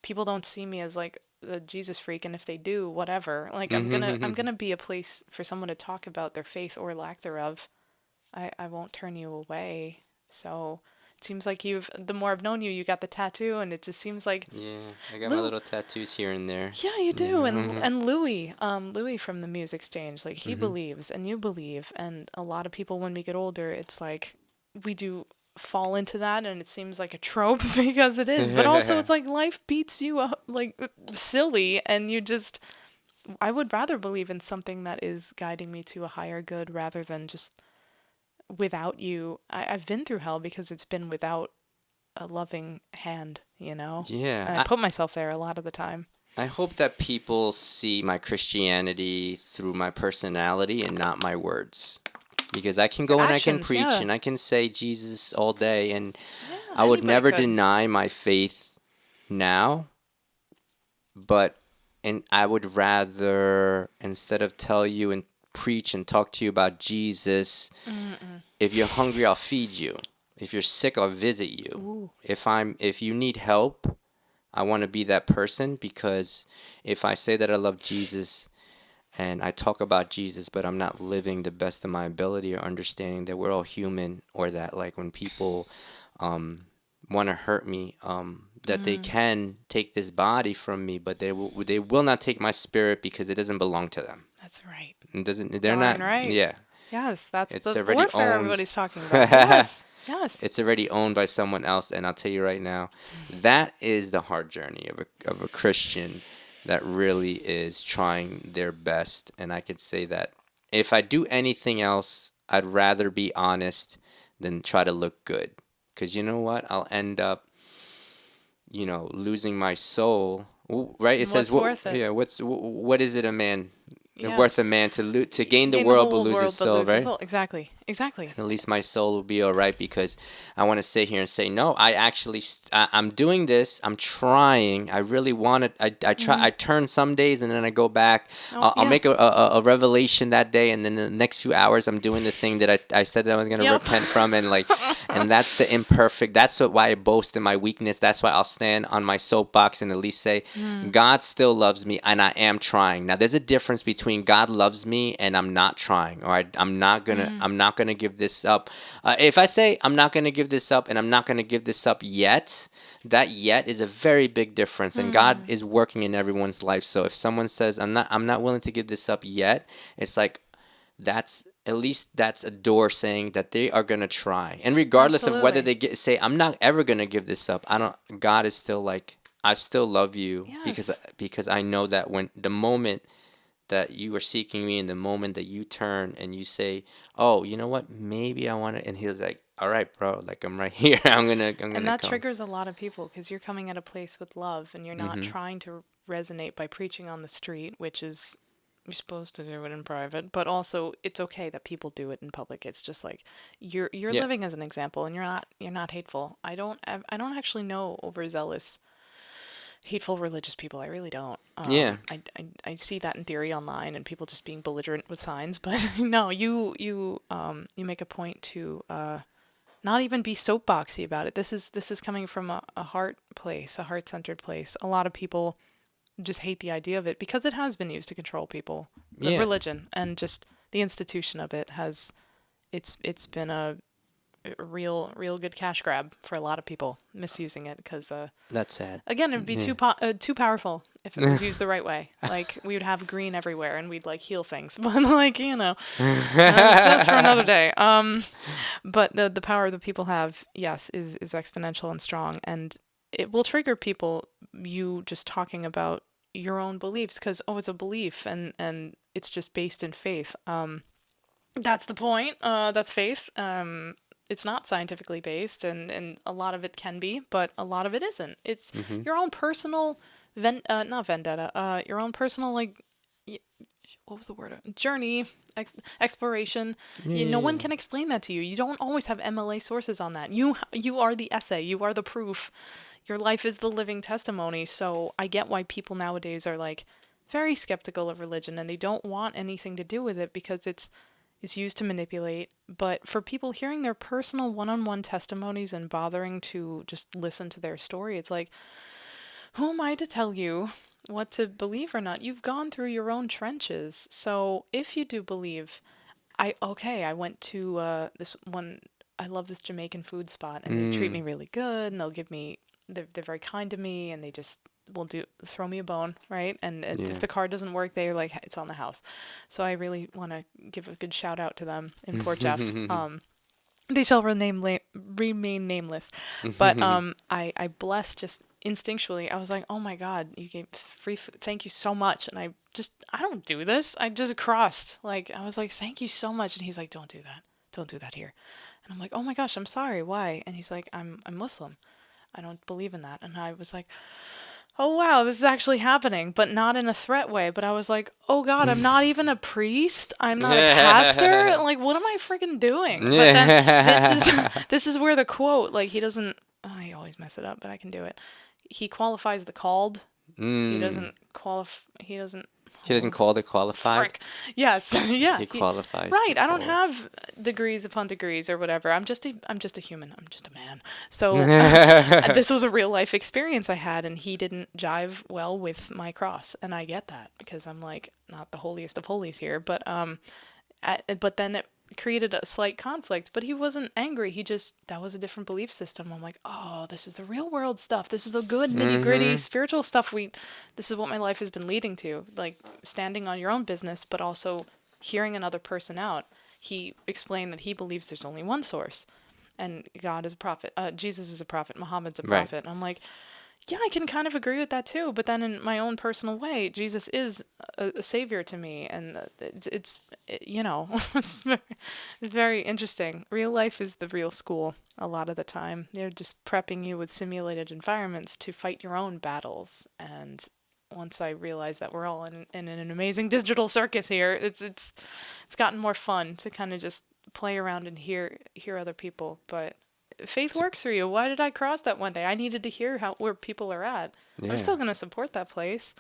People don't see me as like the Jesus freak, and if they do, whatever. Like I'm Mhm. gonna be a place for someone to talk about their faith or lack thereof. I won't turn you away. So it seems like the more I've known you, you got the tattoo, and it just seems like Yeah, I got my Lou. little tattoos here and there. Yeah, you do. Yeah. And Louis from the Music Exchange, like he Mhm. believes and you believe, and a lot of people when we get older, it's like we do fall into that, and it seems like a trope because it is, but also it's like life beats you up like silly, and you just I would rather believe in something that is guiding me to a higher good rather than just without you. I've been through hell because it's been without a loving hand, you know? Yeah, And I put myself there a lot of the time. I hope that people see my Christianity through my personality and not my words. Because I can Your go and I can actions, preach yeah. and I can say Jesus all day, and Yeah, I would anybody never could. deny my faith now, but and I would rather, instead of tell you and preach and talk to you about Jesus, Mm-mm. if you're hungry, I'll feed you. If you're sick, I'll visit you. Ooh. If you need help, I want to be that person, because if I say that I love Jesus and I talk about Jesus, but I'm not living the best of my ability, or understanding that we're all human, or that like when people um, want to hurt me, that they Mm. can take this body from me, but they will not take my spirit, because it doesn't belong to them. That's right. It doesn't. They're not. Darn right. Yeah, Yes, that's it's the already warfare owned. everybody's talking about. Yes. Yes. It's already owned by someone else, and I'll tell you right now, that is the hard journey of a Christian that really is trying their best. And I could say that if I do anything else, I'd rather be honest than try to look good. Because you know what? I'll end up, losing my soul. Right? It says What's what? worth it? Yeah. What is it a man? Yeah. Worth a man to gain the Gain the world but whole lose his world but soul, lose his right? soul. Exactly. Exactly. And at least my soul will be all right, because I want to sit here and say, no, I actually, I'm doing this. I'm trying. I really want it. I try. Hmm. I turn some days, and then I go back. Oh, I'll yeah. make a revelation that day, and then the next few hours, I'm doing the thing that I said that I was going to Yep. repent from, and like, and that's the imperfect. That's why I boast in my weakness. That's why I'll stand on my soapbox and at least say, Mm. God still loves me, and I am trying. Now, there's a difference between God loves me and I'm not trying, or Mm. I'm not gonna give this up. If I say I'm not gonna give this up, and I'm not gonna give this up yet, that yet is a very big difference, and God Mm. is working in everyone's life. So if someone says I'm not willing to give this up yet, it's like that's at least that's a door saying that they are gonna try, and regardless of whether Absolutely. they say I'm not ever gonna give this up, I don't. God is still like, I still love you, Yes. because I know that when the moment that you are seeking me, and the moment that you turn and you say, oh, you know what, maybe I want to, and he's like, all right, bro, like I'm right here. I'm And gonna that come. triggers a lot of people because you're coming at a place with love and you're not Mm-hmm. trying to resonate by preaching on the street, which is you're supposed to do it in private, but also it's okay that people do it in public. It's just like you're Yeah. living as an example and you're not hateful. I don't actually know overzealous hateful religious people. I really don't. Yeah. I see that in theory online and people just being belligerent with signs, but no, you make a point to not even be soapboxy about it. This is coming from a heart place, a heart centered place. A lot of people just hate the idea of it because it has been used to control people. The Yeah. religion and just the institution of it has it's been a real good cash grab for a lot of people misusing it because That's sad. again, it'd be Yeah. too powerful if it was used the right way. Like we would have green everywhere, and we'd like heal things. But like that's for another day. But the power that people have, yes, is exponential and strong, and it will trigger people. You just talking about your own beliefs because it's a belief, and it's just based in faith. That's the point. That's faith. It's not scientifically based, and a lot of it can be, but a lot of it isn't. It's Mm-hmm. your own personal, not vendetta, your own personal, like, what was the word? Journey, exploration. No one Yeah. can explain that to you. You don't always have MLA sources on that. You are the essay. You are the proof. Your life is the living testimony. So I get why people nowadays are like very skeptical of religion and they don't want anything to do with it because it's used to manipulate. But for people hearing their personal one-on-one testimonies and bothering to just listen to their story, it's like, who am I to tell you what to believe or not? You've gone through your own trenches. So if you do believe, I went to this one. I love this Jamaican food spot, and they treat Mm. me really good, and they're very kind to me, and they just will throw me a bone, right? And if Yeah. the card doesn't work, they're like, it's on the house. So I really want to give a good shout out to them in Port Jeff. They shall remain nameless. But I blessed just instinctually. I was like, oh my God, you gave free food. Thank you so much. And I don't do this. I just crossed. Like, I was like, thank you so much. And he's like, don't do that. Don't do that here. And I'm like, oh my gosh, I'm sorry. Why? And he's like, I'm Muslim. I don't believe in that. And I was like, oh wow, this is actually happening, but not in a threat way. But I was like, oh God, I'm not even a priest. I'm not a pastor. Like, what am I freaking doing? But then this is this is where the quote, like he doesn't. Oh, I always mess it up, but I can do it. He qualifies the called He Mm. doesn't qualify. He doesn't. He doesn't Oh, call it qualified. frick. Yes. Yeah. He qualifies Right. the I don't call. have degrees upon degrees or whatever. I'm just a human. I'm just a man. So this was a real life experience I had, and he didn't jive well with my cross, and I get that because I'm like not the holiest of holies here, but then it created a slight conflict, but he wasn't angry. He just, that was a different belief system. I'm like, oh, this is the real world stuff. This is the good nitty gritty Mm-hmm. spiritual stuff. This is what my life has been leading to, like standing on your own business, but also hearing another person out. He explained that he believes there's only one source, and God is a prophet. Jesus is a prophet. Muhammad's a Right. prophet. And I'm like, yeah, I can kind of agree with that too. But then in my own personal way, Jesus is a savior to me, and it's it's very interesting. Real life is the real school a lot of the time. They're just prepping you with simulated environments to fight your own battles. And once I realized that we're all in an amazing digital circus here, it's gotten more fun to kind of just play around and hear other people. But faith works for you. Why did I cross that one day? I needed to hear how where people are at. I'm Yeah. still going to support that place,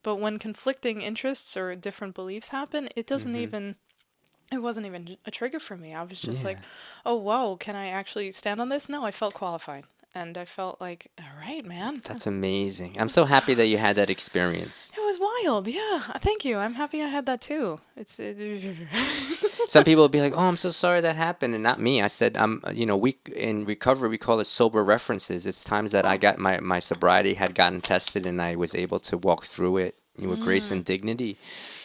but when conflicting interests or different beliefs happen, Mm-hmm. it wasn't even a trigger for me. I was just like, Yeah. "Oh, whoa, can I actually stand on this?" No, I felt qualified. And I felt like, "All right, man." That's amazing. I'm so happy that you had that experience. It was wild. Yeah. Thank you. I'm happy I had that too. Some people will be like, "Oh, I'm so sorry that happened," and not me. I said, we in recovery we call it sober references. It's times that I Oh. got my sobriety had gotten tested, and I was able to walk through it with grace and dignity.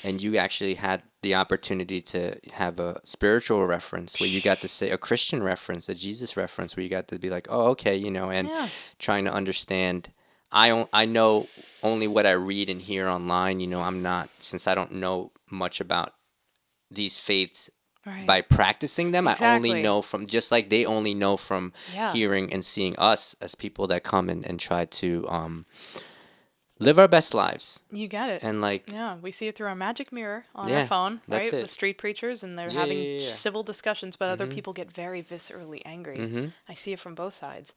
And you actually had the opportunity to have a spiritual reference where you got to say a Christian reference, a Jesus reference, where you got to be like, "Oh, okay," and Yeah. trying to understand. I know only what I read and hear online. I'm not, since I don't know much about these faiths Right. by practicing them. I only Exactly. know from, just like they only know from Yeah. hearing and seeing us as people that come and try to live our best lives. You get it. And like, Yeah, we see it through our magic mirror on our yeah, phone, that's right? The it. street preachers, and they're Yeah, having yeah, yeah. civil discussions, but other Mhm. people get very viscerally angry. Mhm. I see it from both sides.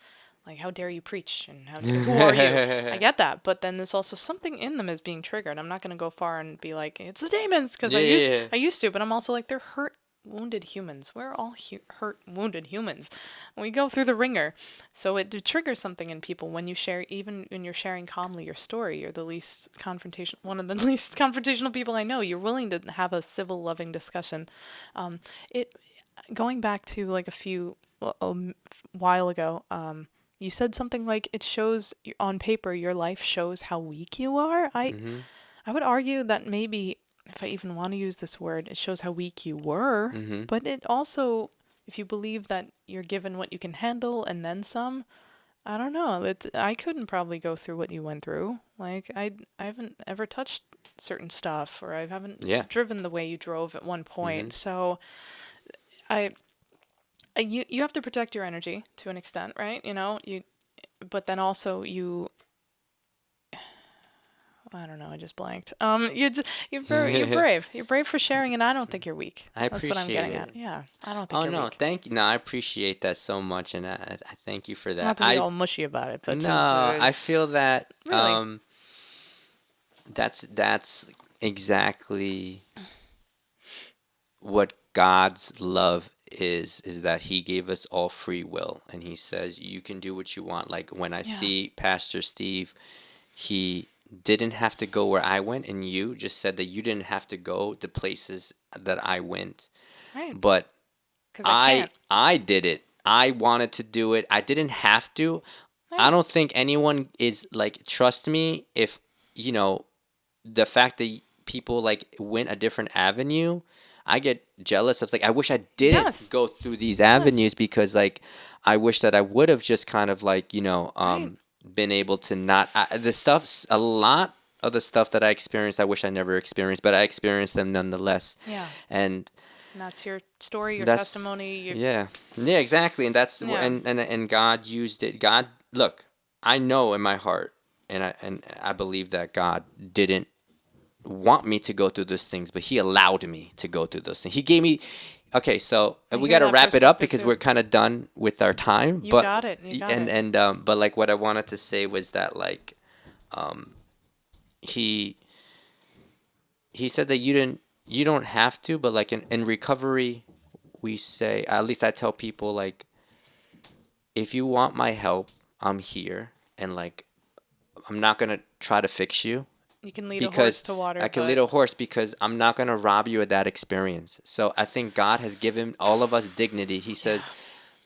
Like, how dare you preach? And who are you? I get that, but then there's also something in them is being triggered. I'm not going to go far and be like, it's the demons, because Yeah, yeah, yeah. I used to, but I'm also like, they're hurt, wounded humans. We're all hurt, wounded humans. We go through the ringer. So it triggers something in people when you share, even when you're sharing calmly your story. You're the least confrontation, one of the least confrontational people I know. You're willing to have a civil, loving discussion. It Going back to like a while ago. You said something like it shows on paper your life shows how weak you are. Mhm. I would argue that maybe, if I even want to use this word, it shows how weak you were, Mhm. but it also, if you believe that you're given what you can handle and then some, I don't know. I couldn't probably go through what you went through. Like I haven't ever touched certain stuff, or I haven't Yeah. driven the way you drove at one point. Mhm. So I, you have to protect your energy to an extent, right? But then also I don't know. I just blanked. You're brave. You're brave for sharing, and I don't think you're weak. I That's what I'm appreciate getting it. at. Yeah, I don't think Oh you're no, weak. thank you. No, I appreciate that so much, and I thank you for that. Not to be all mushy about it, but just No, I feel that really, that's exactly what God's love is that he gave us all free will, and he says you can do what you want. Like when I yeah, see Pastor Steve, he didn't have to go where I went, and you just said that you didn't have to go the places that I went. right. But Because I I can't. I did it. I wanted to do it. I didn't have to. I Right. don't think anyone is like, trust me, if you know the fact that people like went a different avenue, I get jealous of, like, I wish I didn't Yes. go through these Yes. avenues, because like I wish that I would have just kind of like, Right. been able to not, the stuff's a lot of the stuff that I experienced I wish I never experienced, but I experienced them nonetheless. Yeah. And And that's your story, your that's, testimony. yeah, yeah, exactly. And that's Yeah. and God used it. God, look, I know in my heart, and I believe that God didn't want me to go through those things, but he allowed me to go through those things. He gave me, okay, so I we hear got to that wrap it up perspective because too. we're kind of done with our time. You got it. You got it. But like what I wanted to say was that like he he said that you don't have to, but like in recovery, we say, at least I tell people, like, if you want my help, I'm here, and like I'm not gonna try to fix you, You can lead a horse because to water, I can but lead a horse, because I'm not gonna rob you of that experience. So I think God has given all of us dignity. He yeah, says,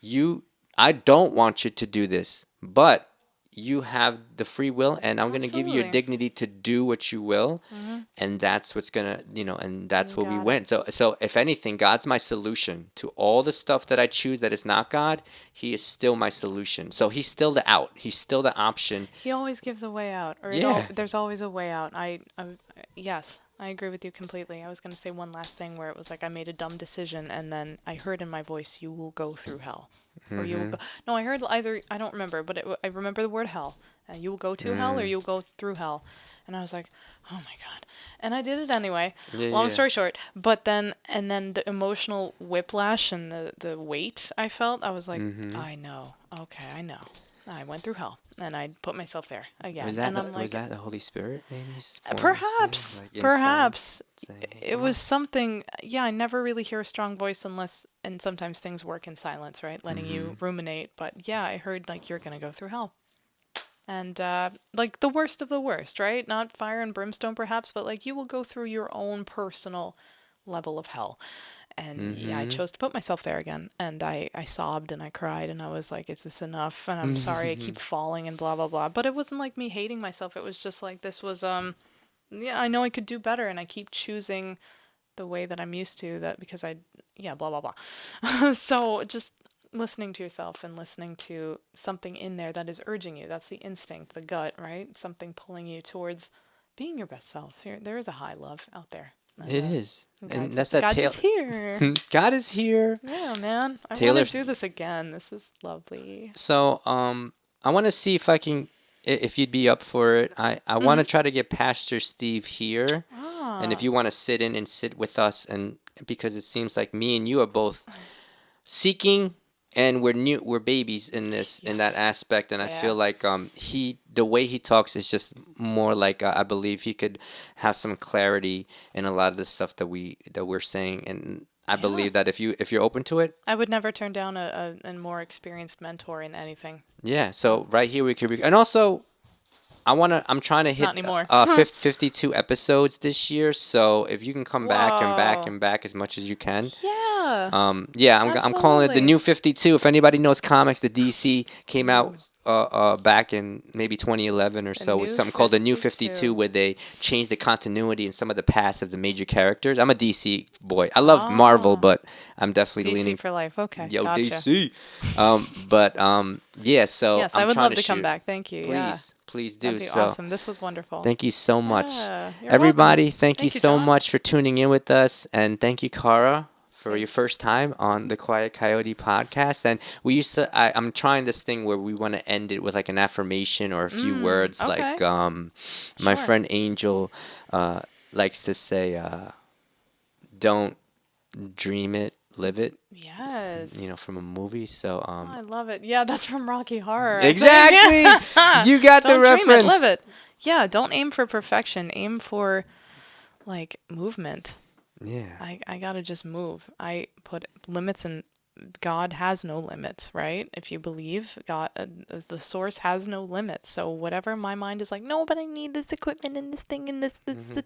you I don't want you to do this, but you have the free will, and I'm going to give you your absolutely. dignity to do what you will. Hmm. And that's what's going to, and that's You where we got it. went. So if anything, God's my solution to all the stuff that I choose that is not God. He is still my solution. So he's still the out. He's still the option. He always gives a way out, or Yeah. there's always a way out. Yes, I agree with you completely. I was gonna say one last thing where it was like I made a dumb decision, and then I heard in my voice, "You will go through hell," or "You will Mm-hmm. go." No, I heard either. I don't remember, but I remember the word hell. You will go to hell, or Mm. you will go through hell. And I was like, "Oh my god!" And I did it anyway. Yeah, Long yeah. story short, but then the emotional whiplash and the weight I felt, I was like, Mm-hmm. I know. Okay, I know. I went through hell, and I put myself there Was again. that And I'm was like, that the Holy Spirit maybe pouring us in, perhaps, like inside, perhaps saying, "Hey, it come on." was something. Yeah, I never really hear a strong voice unless, and sometimes things work in silence, right? Letting Mm-hmm. you ruminate. But yeah, I heard like you're gonna go through hell, and like the worst of the worst, right? Not fire and brimstone, perhaps, but like you will go through your own personal level of hell. And yeah, I Mm-hmm. chose to put myself there again. And I sobbed and I cried and I was like, is this enough? And I'm sorry I keep falling and blah, blah, blah. But it wasn't like me hating myself. It was just like, this was, yeah, I know I could do better. And I keep choosing the way that I'm used to that because yeah, blah, blah, blah. So just listening to yourself and listening to something in there that is urging you. That's the instinct, the gut, right? Something pulling you towards being your best self. There is a high love out there. And It is, and God's that's that God's tail. is here. God is here. Yeah, man. I want to Taylor. do this again. This is lovely. So, I want to see if I can, if you'd be up for it. I want to Mm-hmm. try to get Pastor Steve here, and if Ah, you want to sit in and sit with us, and because it seems like me and you are both seeking, and we're babies in this, in that yes. aspect, and I Yeah. feel like the way he talks is just more like, I believe he could have some clarity in a lot of the stuff that we're saying, and I Yeah. believe that if you're open to it. I would never turn down a more experienced mentor in anything. Yeah, So, so right here we could, and also I'm trying to not hit anymore. 52 episodes this year. So if you can come back and back Whoa. and back as much as you can, Yeah. yeah, I'm calling it the Absolutely. new 52. If anybody knows comics, the DC came Ooh, out back in maybe 2011 or the so with new something called the New 52, 52. where they changed the continuity and some of the past of the major characters. I'm a DC boy. I love Marvel, Oh. but I'm definitely DC leaning, for life. Okay. yo, Gotcha. DC. But yeah, so Yes, I I'm would trying love to to come shoot. back. Thank you. Yeah. Please do That'd be so. awesome. This was wonderful. Thank you so much. Yeah. You're welcome. Everybody, thank you Thank you, so John. much for tuning in with us. And thank you, Cara, for your Thank first time on the Quiet Coyote podcast. And I'm trying this thing where we want to end it with like an affirmation or a few words. Okay. Like my Sure. friend Angel likes to say, don't dream it, live it, Yes. from a movie. So, Oh, I love it. Yeah, that's from Rocky Horror, I exactly. think. You got the Don't dream it, live reference. it. Yeah, don't aim for perfection. Aim for like movement. Yeah. I gotta just move. I put limits in. God has no limits, right? If you believe God, the source has no limits. So whatever my mind is like, no, but I need this equipment and this thing and this. Hmm.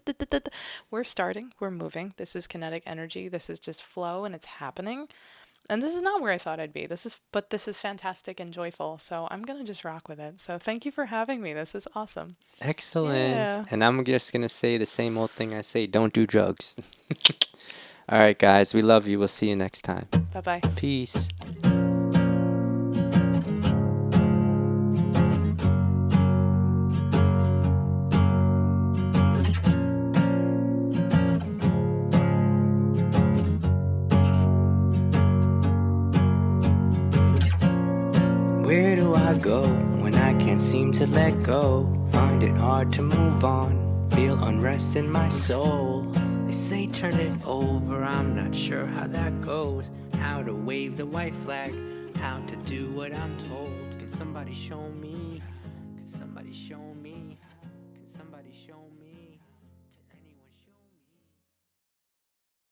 We're starting. We're moving. This is kinetic energy. This is just flow, and it's happening. And this is not where I thought I'd be. But this is fantastic and joyful. So I'm gonna just rock with it. So thank you for having me. This is awesome. Excellent. Yeah. And I'm just going to say the same old thing I say, don't do drugs. All right, guys, we love you. We'll see you next time. Bye bye. Peace. Where do I go when I can't seem to let go? Find it hard to move on, feel unrest in my soul. They say turn it over, I'm not sure how that goes. How to wave the white flag, how to do what I'm told. Can somebody show me? Can somebody show me? Can somebody show me?